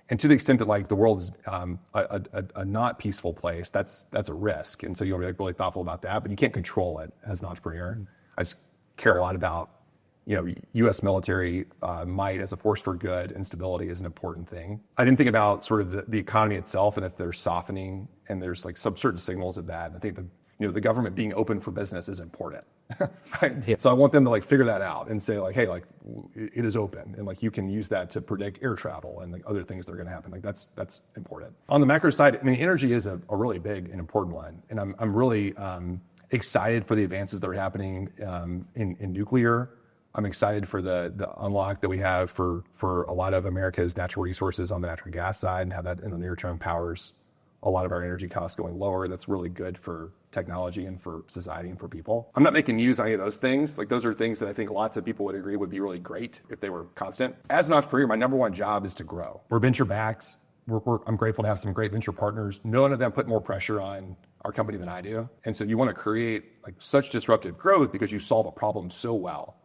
A: And to the extent that like the world is a not peaceful place, that's a risk. And so you want to be like really thoughtful about that, but you can't control it as an entrepreneur. I just care a lot about, U.S. military might as a force for good, and stability is an important thing. I didn't think about sort of the economy itself, and if there's softening and there's like some certain signals of that. I think the government being open for business is important. Right? Yeah. So I want them to like figure that out and say like, hey, like it is open, and like you can use that to predict air travel and like other things that are going to happen. Like that's important. On the macro side, I mean, energy is a really big and important one, and I'm really excited for the advances that are happening in nuclear. I'm excited for the unlock that we have for a lot of America's natural resources on the natural gas side, and how that in the near term powers a lot of our energy costs going lower. That's really good for technology and for society and for people. I'm not making news on any of those things. Like those are things that I think lots of people would agree would be really great if they were constant. As an entrepreneur, my number one job is to grow. We're venture backed. I'm grateful to have some great venture partners. None of them put more pressure on our company than I do. And so you want to create like such disruptive growth because you solve a problem so well,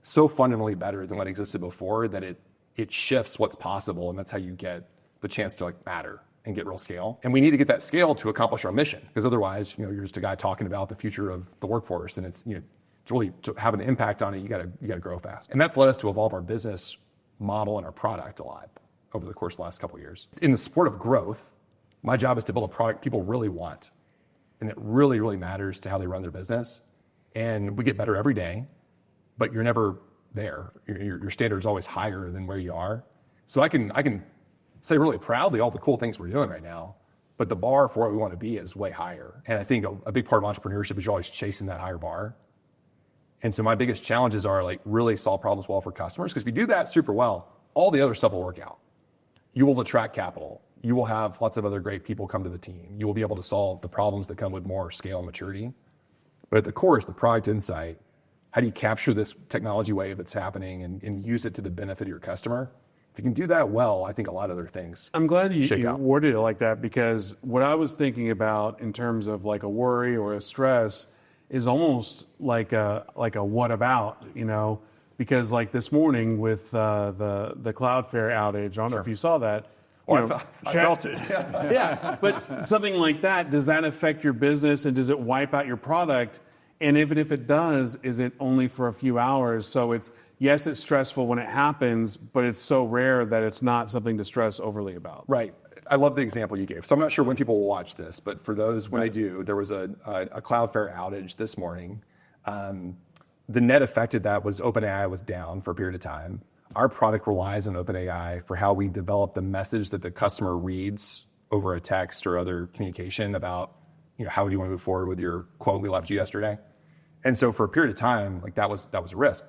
A: so fundamentally better than what existed before, that it shifts what's possible, and that's how you get the chance to like matter and get real scale. And we need to get that scale to accomplish our mission, because otherwise, you're just a guy talking about the future of the workforce, and it's to really to have an impact on it, you got to grow fast. And that's led us to evolve our business model and our product a lot over the course of the last couple of years. In the sport of growth, my job is to build a product people really want, and it really, really matters to how they run their business. And we get better every day, but you're never there. Your standard is always higher than where you are. So I can say really proudly all the cool things we're doing right now, but the bar for what we want to be is way higher. And I think a big part of entrepreneurship is you're always chasing that higher bar. And so my biggest challenges are like really solve problems well for customers, because if you do that super well, all the other stuff will work out. You will attract capital. You will have lots of other great people come to the team. You will be able to solve the problems that come with more scale and maturity. But at the core is the product insight. How do you capture this technology wave that's happening and use it to the benefit of your customer? If you can do that well, I think a lot of other things.
C: I'm glad you
A: out.
C: worded it like that, because what I was thinking about in terms of like a worry or a stress is almost like a what about, because like this morning with the Cloudflare outage, I don't know if you saw that.
A: I felt it.
C: Yeah, but something like that, does that affect your business and does it wipe out your product? And even if it does, is it only for a few hours? So it's stressful when it happens, but it's so rare that it's not something to stress overly about.
A: Right. I love the example you gave. So I'm not sure when people will watch this, but for those, when they do, there was a Cloudflare outage this morning. The net effect of that was OpenAI was down for a period of time. Our product relies on OpenAI for how we develop the message that the customer reads over a text or other communication about, how do you want to move forward with your quote we left you yesterday? And so for a period of time, like that was a risk.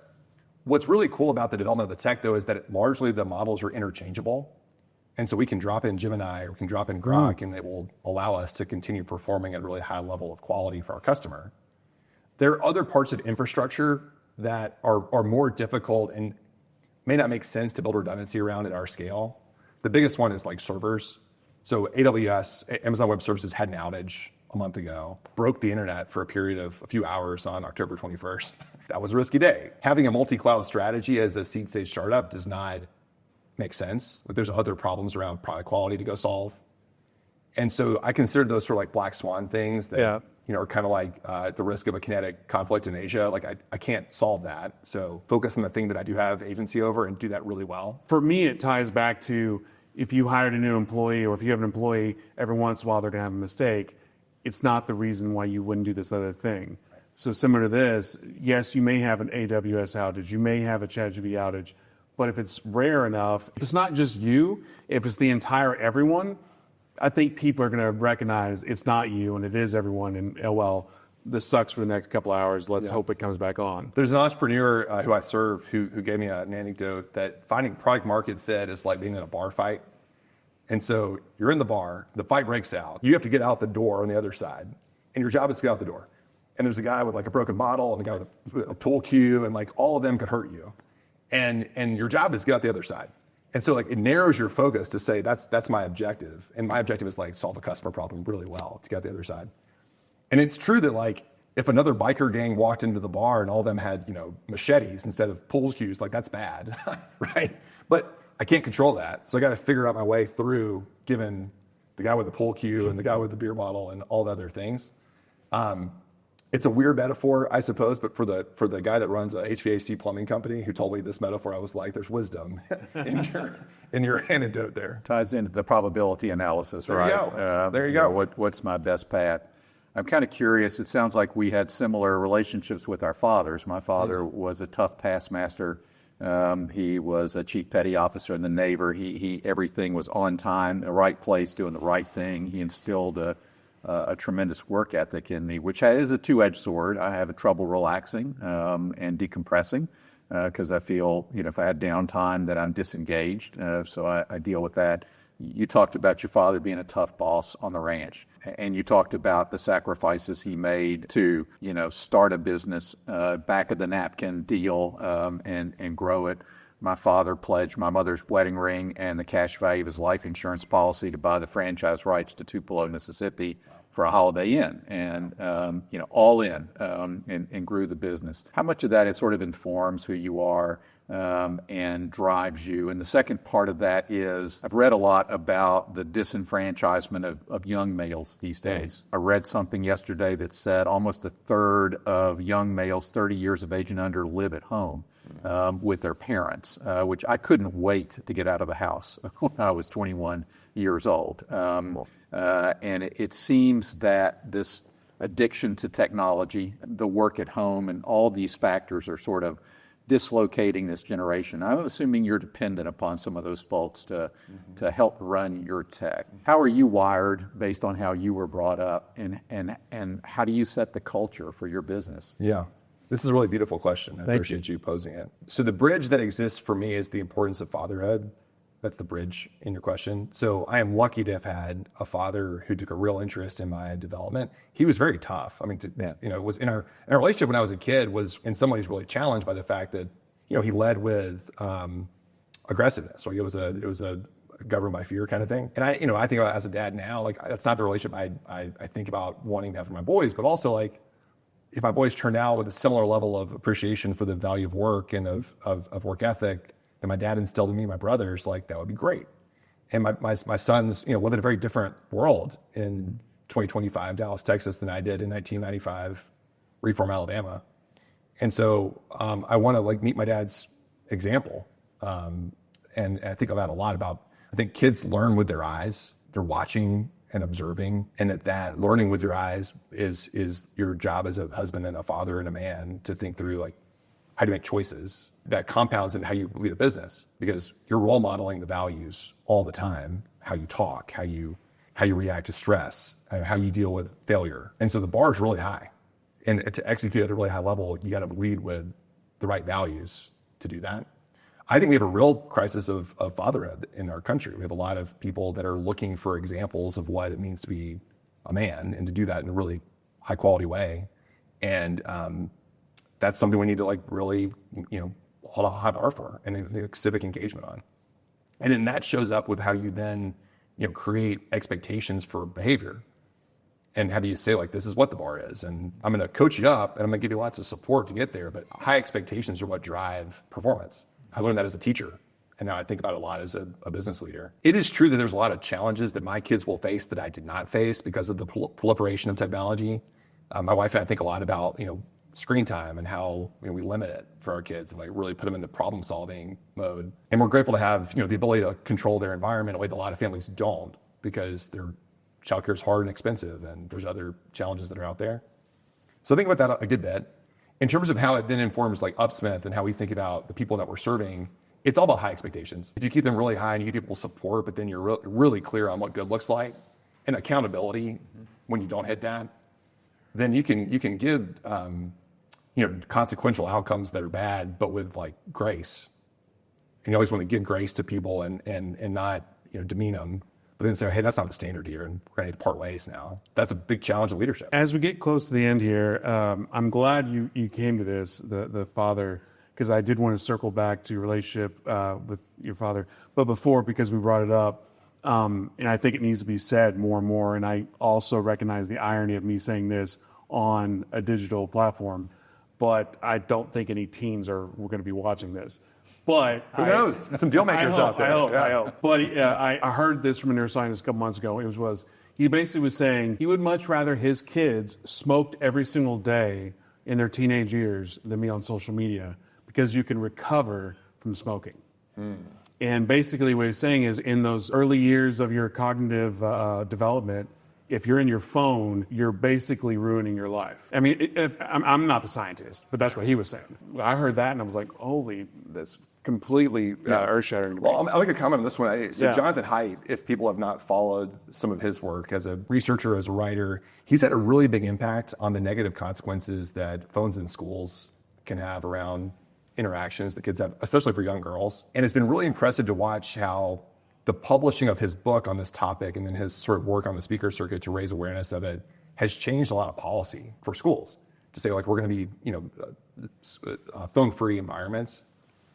A: What's really cool about the development of the tech, though, is that largely the models are interchangeable. And so we can drop in Gemini or we can drop in Grok, and it will allow us to continue performing at a really high level of quality for our customer. There are other parts of infrastructure that are more difficult and may not make sense to build redundancy around at our scale. The biggest one is like servers. So AWS, Amazon Web Services, had an outage a month ago, broke the internet for a period of a few hours on October 21st. That was a risky day. Having a multi-cloud strategy as a seed stage startup does not make sense. Like there's other problems around product quality to go solve. And so I consider those sort of like black swan things that are kind of like the risk of a kinetic conflict in Asia. Like I can't solve that. So focus on the thing that I do have agency over and do that really well.
C: For me, it ties back to if you hired a new employee or if you have an employee, every once in a while they're going to have a mistake. It's not the reason why you wouldn't do this other thing. So similar to this, yes, you may have an AWS outage, you may have a ChatGPT outage, but if it's rare enough, if it's not just you, if it's the entire everyone, I think people are going to recognize it's not you and it is everyone. And this sucks for the next couple of hours. Let's hope it comes back on.
A: There's an entrepreneur who I serve who gave me an anecdote that finding product market fit is like being in a bar fight. And so you're in the bar, the fight breaks out. You have to get out the door on the other side, and your job is to get out the door. And there's a guy with like a broken bottle and a guy with a pool cue, and like all of them could hurt you. And your job is to get out the other side. And so like it narrows your focus to say that's my objective. And my objective is like solve a customer problem really well to get out the other side. And it's true that like if another biker gang walked into the bar and all of them had, machetes instead of pool cues, like that's bad, right? But I can't control that. So I got to figure out my way through, given the guy with the pool cue and the guy with the beer bottle and all the other things. It's a weird metaphor, I suppose, but for the guy that runs a HVAC plumbing company who told me this metaphor, I was like, there's wisdom in your anecdote there.
D: Ties into the probability analysis, right?
A: There you go.
D: What's my best path? I'm kind of curious. It sounds like we had similar relationships with our fathers. My father was a tough taskmaster. He was a chief petty officer in the Navy. He everything was on time, the right place, doing the right thing. He instilled a tremendous work ethic in me, which is a two-edged sword. I have trouble relaxing and decompressing because I feel, if I had downtime that I'm disengaged. So I deal with that. You talked about your father being a tough boss on the ranch, and you talked about the sacrifices he made to, start a business, back of the napkin deal, and grow it. My father pledged my mother's wedding ring and the cash value of his life insurance policy to buy the franchise rights to Tupelo, Mississippi for a Holiday Inn, and all in, and grew the business. How much of that is sort of informs who you are and drives you? And the second part of that is I've read a lot about the disenfranchisement of young males these days. I read something yesterday that said almost a third of young males 30 years of age and under live at home. with their parents, which I couldn't wait to get out of the house when I was 21 years old. And it seems that this addiction to technology, the work at home, and all these factors are sort of dislocating this generation. I'm assuming you're dependent upon some of those folks to help run your tech. How are you wired based on how you were brought up, and how do you set the culture for your business?
A: Yeah. This is a really beautiful question. I appreciate you posing it. So the bridge that exists for me is the importance of fatherhood. That's the bridge in your question. So I am lucky to have had a father who took a real interest in my development. He was very tough. I mean, was in our relationship when I was a kid was in some ways really challenged by the fact that, he led with aggressiveness. Like it was a governed by fear kind of thing. And I think about it as a dad now, like that's not the relationship I think about wanting to have for my boys, but also like, if my boys turned out with a similar level of appreciation for the value of work and of work ethic that my dad instilled in me and my brothers, like that would be great. And my sons, live in a very different world in 2025 Dallas, Texas than I did in 1995 Reform, Alabama. And so I want to like meet my dad's example. And I think about a lot about, I think kids learn with their eyes. They're watching and observing, and that learning with your eyes is your job as a husband and a father and a man to think through like how to make choices that compounds in how you lead a business, because you're role modeling the values all the time, how you talk, how you react to stress, how you deal with failure. And so the bar is really high, and to execute at a really high level, you got to lead with the right values to do that. I think we have a real crisis of fatherhood in our country. We have a lot of people that are looking for examples of what it means to be a man and to do that in a really high quality way. And that's something we need to like really, hold a high bar for and civic engagement on. And then that shows up with how you then, create expectations for behavior. And how do you say like, this is what the bar is? And I'm going to coach you up and I'm going to give you lots of support to get there. But high expectations are what drive performance. I learned that as a teacher, and now I think about it a lot as a business leader. It is true that there's a lot of challenges that my kids will face that I did not face because of the proliferation of technology. My wife and I think a lot about, screen time and how we limit it for our kids and like really put them in the problem-solving mode. And we're grateful to have, the ability to control their environment in a way that a lot of families don't, because their childcare is hard and expensive, and there's other challenges that are out there. So I think about that a good bit. In terms of how it then informs like UpSmith and how we think about the people that we're serving, it's all about high expectations. If you keep them really high and you give people support, but then you're really clear on what good looks like and accountability when you don't hit that, then you can give consequential outcomes that are bad, but with like grace. And you always want to give grace to people and not demean them. But then say, hey, that's not the standard here, and we're going to need to part ways now. That's a big challenge of leadership.
C: As we get close to the end here, I'm glad you came to this, the father, because I did want to circle back to your relationship with your father. But before, because we brought it up, and I think it needs to be said more and more, and I also recognize the irony of me saying this on a digital platform, but I don't think any teens are going to be watching this. But
A: who knows? Some deal makers out there.
C: I hope. But I heard this from a neuroscientist a couple months ago. He basically was saying he would much rather his kids smoked every single day in their teenage years than be on social media, because you can recover from smoking. And basically what he's saying is, in those early years of your cognitive development, if you're in your phone, you're basically ruining your life. I mean, I'm not the scientist, but that's what he was saying. I heard that and I was like, holy, that's completely earth-shattering.
A: Well, I'll make a comment on this one. So Jonathan Haidt, if people have not followed some of his work as a researcher, as a writer, he's had a really big impact on the negative consequences that phones in schools can have around interactions that kids have, especially for young girls. And it's been really impressive to watch how the publishing of his book on this topic and then his sort of work on the speaker circuit to raise awareness of it has changed a lot of policy for schools to say, like, we're going to be, phone-free environments,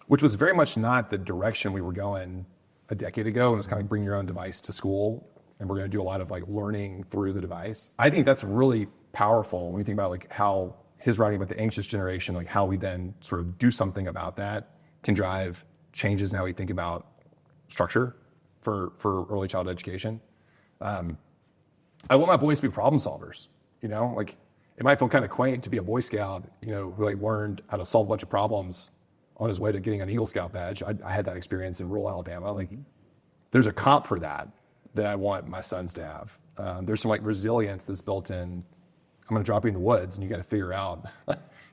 A: which was very much not the direction we were going a decade ago. And it was kind of bring your own device to school, and we're going to do a lot of like learning through the device. I think that's really powerful when you think about like how his writing about the anxious generation, like how we then sort of do something about that can drive changes in how we think about structure for early childhood education. I want my boys to be problem solvers, like it might feel kind of quaint to be a Boy Scout, who like learned how to solve a bunch of problems on his way to getting an Eagle Scout badge. I had that experience in rural Alabama. Like, there's a comp for that I want my sons to have. There's some like resilience that's built in. I'm going to drop you in the woods, and you got to figure out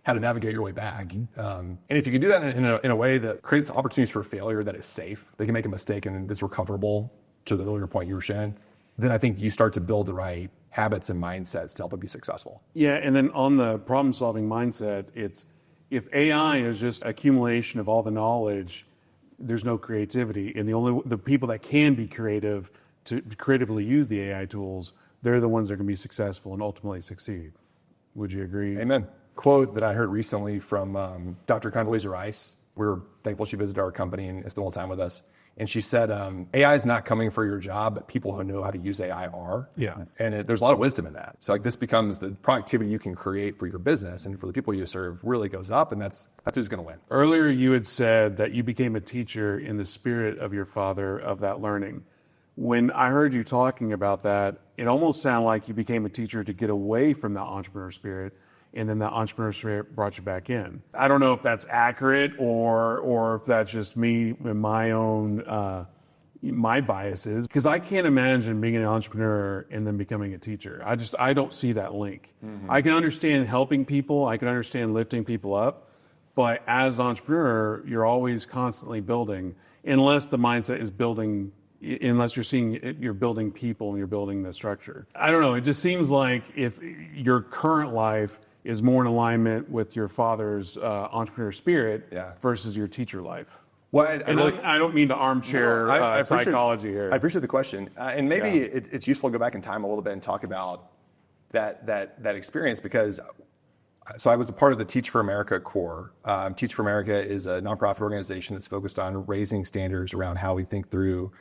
A: how to navigate your way back. And if you can do that in a way that creates opportunities for failure that is safe, they can make a mistake and it's recoverable, to the earlier point you were sharing, then I think you start to build the right habits and mindsets to help them be successful.
C: Yeah, and then on the problem-solving mindset, it's if AI is just accumulation of all the knowledge, there's no creativity, and the people that can be creative to creatively use the AI tools, they're the ones that are going to be successful and ultimately succeed. Would you agree?
A: Amen. Quote that I heard recently from Dr. Condoleezza Rice. We're thankful she visited our company and is the whole time with us. And she said, AI is not coming for your job, but people who know how to use AI are.
C: Yeah.
A: And there's a lot of wisdom in that. So like this becomes the productivity you can create for your business and for the people you serve really goes up, and that's who's going to win.
C: Earlier, you had said that you became a teacher in the spirit of your father, of that learning. When I heard you talking about that, it almost sounded like you became a teacher to get away from the entrepreneur spirit, and then the entrepreneur spirit brought you back in. I don't know if that's accurate or if that's just me and my own my biases, because I can't imagine being an entrepreneur and then becoming a teacher. I don't see that link. Mm-hmm. I can understand helping people, I can understand lifting people up, but as an entrepreneur, you're always constantly building, unless the mindset is building, unless you're seeing you're building people and you're building the structure. I don't know. It just seems like if your current life is more in alignment with your father's entrepreneur spirit versus your teacher life.
A: Well,
C: I don't mean the armchair psychology here.
A: I appreciate the question, and maybe it's useful to go back in time a little bit and talk about that experience, because so I was a part of the Teach for America core. Teach for America is a nonprofit organization that's focused on raising standards around how we think through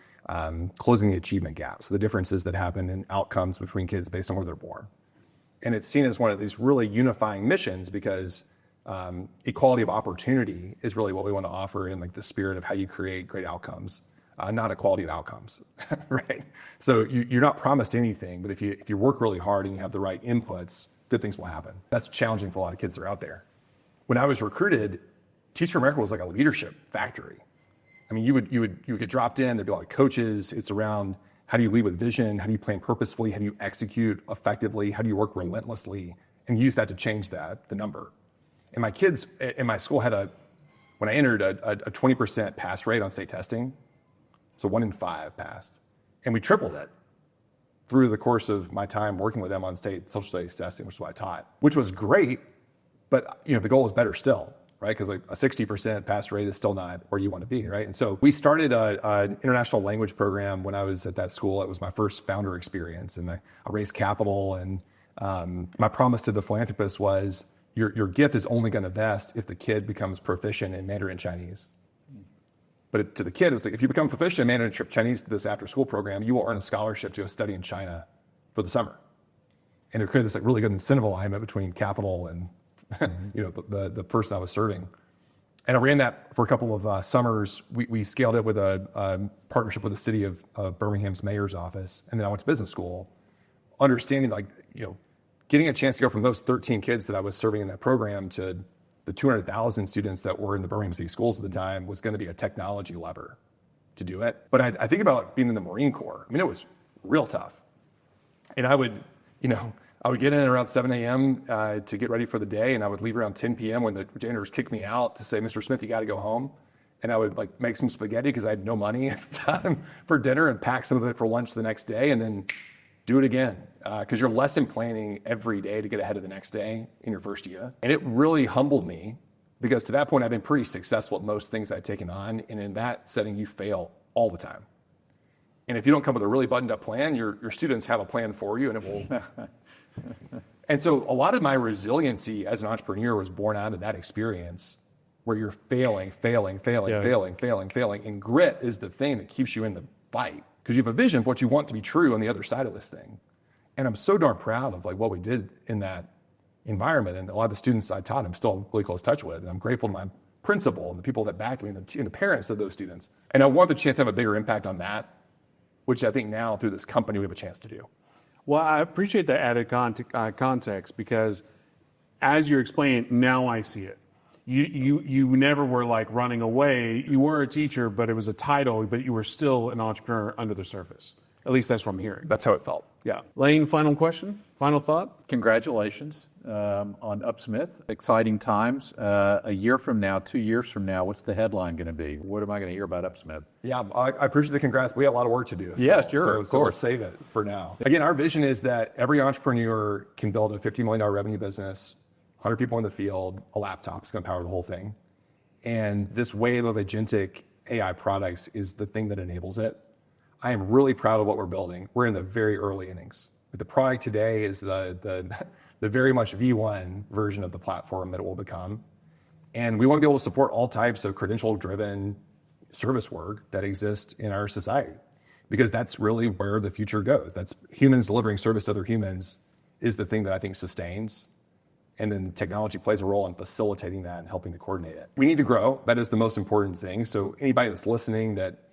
A: closing the achievement gap, so the differences that happen in outcomes between kids based on where they're born. And it's seen as one of these really unifying missions because equality of opportunity is really what we want to offer in like the spirit of how you create great outcomes, not equality of outcomes, right? So you're not promised anything, but if you work really hard and you have the right inputs, good things will happen. That's challenging for a lot of kids that are out there. When I was recruited, Teach for America was like a leadership factory. I mean, you would get dropped in, there'd be a lot of coaches. It's around how do you lead with vision? How do you plan purposefully? How do you execute effectively? How do you work relentlessly? And use that to change the number. And my kids in my school had when I entered, a 20% pass rate on state testing. So 1 in 5 passed. And we tripled it through the course of my time working with them on state social studies testing, which is what I taught, which was great. But the goal is better still, right? Because like a 60% pass rate is still not where you want to be, right? And so we started an international language program when I was at that school. It was my first founder experience, and I raised capital. And my promise to the philanthropist was, your gift is only going to vest if the kid becomes proficient in Mandarin Chinese. But to the kid, it was like, if you become proficient in Mandarin Chinese to this after-school program, you will earn a scholarship to go study in China for the summer. And it created this like really good incentive alignment between capital and the person I was serving. And I ran that for a couple of summers. We scaled it with a partnership with the city of Birmingham's mayor's office. And then I went to business school, understanding getting a chance to go from those 13 kids that I was serving in that program to the 200,000 students that were in the Birmingham City Schools at the time was going to be a technology lever to do it. But I think about being in the Marine Corps. I mean, it was real tough. And I would get in around 7 a.m. To get ready for the day, and I would leave around 10 p.m. when the janitors kicked me out to say, Mr. Smith, you got to go home. And I would make some spaghetti because I had no money at the time for dinner, and pack some of it for lunch the next day, and then do it again. Because you're lesson planning every day to get ahead of the next day in your first year. And it really humbled me, because to that point, I've been pretty successful at most things I've taken on. And in that setting, you fail all the time. And if you don't come with a really buttoned up plan, your students have a plan for you, and it will. And so a lot of my resiliency as an entrepreneur was born out of that experience where you're failing. And grit is the thing that keeps you in the fight, because you have a vision of what you want to be true on the other side of this thing. And I'm so darn proud of what we did in that environment. And a lot of the students I taught, I'm still in really close touch with. And I'm grateful to my principal and the people that backed me and the parents of those students. And I want the chance to have a bigger impact on that, which I think now through this company we have a chance to do.
C: Well, I appreciate that added context, because as you're explaining, now I see it. you never were like running away. You were a teacher, but it was a title, but you were still an entrepreneur under the surface. At least that's what I'm hearing.
A: That's how it felt.
C: Yeah. Lane, final question? Final thought?
D: Congratulations on UpSmith. Exciting times. A year from now, 2 years from now, what's the headline going to be? What am I going to hear about UpSmith?
A: Yeah, I appreciate the congrats. We have a lot of work to do.
D: Yeah,
A: still.
D: sure, of
A: So we'll
D: course.
A: save it for now. Again, our vision is that every entrepreneur can build a $50 million revenue business, 100 people in the field, a laptop is going to power the whole thing. And this wave of agentic AI products is the thing that enables it. I am really proud of what we're building. We're in the very early innings. But the product today is the very much V1 version of the platform that it will become. And we want to be able to support all types of credential-driven service work that exist in our society, because that's really where the future goes. That's humans delivering service to other humans is the thing that I think sustains. And then technology plays a role in facilitating that and helping to coordinate it. We need to grow. That is the most important thing. So anybody that's listening that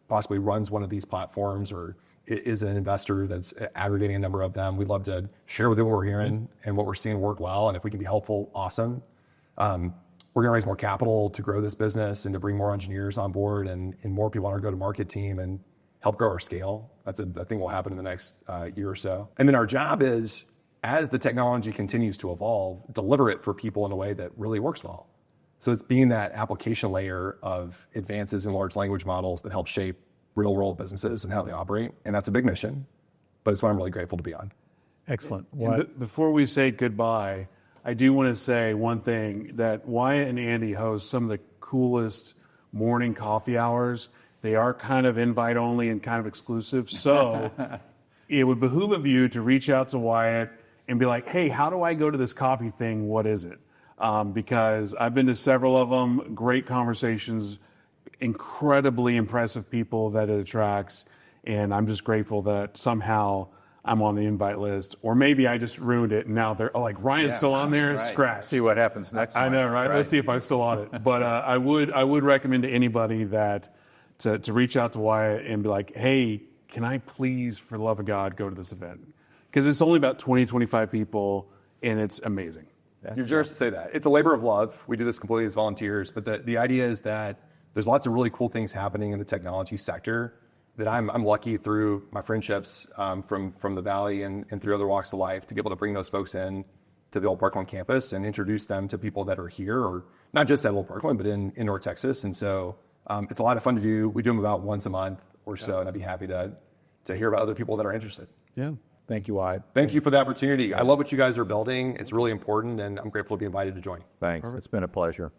A: possibly runs one of these platforms or is an investor that's aggregating a number of them, we'd love to share with them what we're hearing and what we're seeing work well. And if we can be helpful, awesome. We're going to raise more capital to grow this business and to bring more engineers on board and more people on our go-to-market team and help grow our scale. That's I think will happen in the next year or so. And then our job is, as the technology continues to evolve, deliver it for people in a way that really works well. So it's being that application layer of advances in large language models that help shape real world businesses and how they operate. And that's a big mission, but it's what I'm really grateful to be on.
C: Excellent. Before we say goodbye, I do want to say one thing, that Wyatt and Andy host some of the coolest morning coffee hours. They are kind of invite only and kind of exclusive. So it would behoove of you to reach out to Wyatt and be like, hey, how do I go to this coffee thing? What is it? Because I've been to several of them, great conversations, incredibly impressive people that it attracts. And I'm just grateful that somehow I'm on the invite list. Or maybe I just ruined it and now they're like, Ryan's still on there,
D: Right.
C: scratch.
D: See what happens next
C: I
D: month.
C: know, right? Let's see if I'm still on it. But I would recommend to anybody that to reach out to Wyatt and be like, hey, can I please, for the love of God, go to this event? Because it's only about 20, 25 people, and it's amazing.
A: You're generous to say that. It's a labor of love. We do this completely as volunteers, but the idea is that there's lots of really cool things happening in the technology sector that I'm lucky through my friendships from the Valley and through other walks of life to be able to bring those folks in to the Old Parkland campus and introduce them to people that are here, or not just at Old Parkland, but in North Texas. And so it's a lot of fun to do. We do them about once a month or so, and I'd be happy to hear about other people that are interested.
C: Yeah.
D: Thank you, Wyatt.
A: Thank you for the opportunity. I love what you guys are building. It's really important, and I'm grateful to be invited to join.
D: Thanks. It's been a pleasure.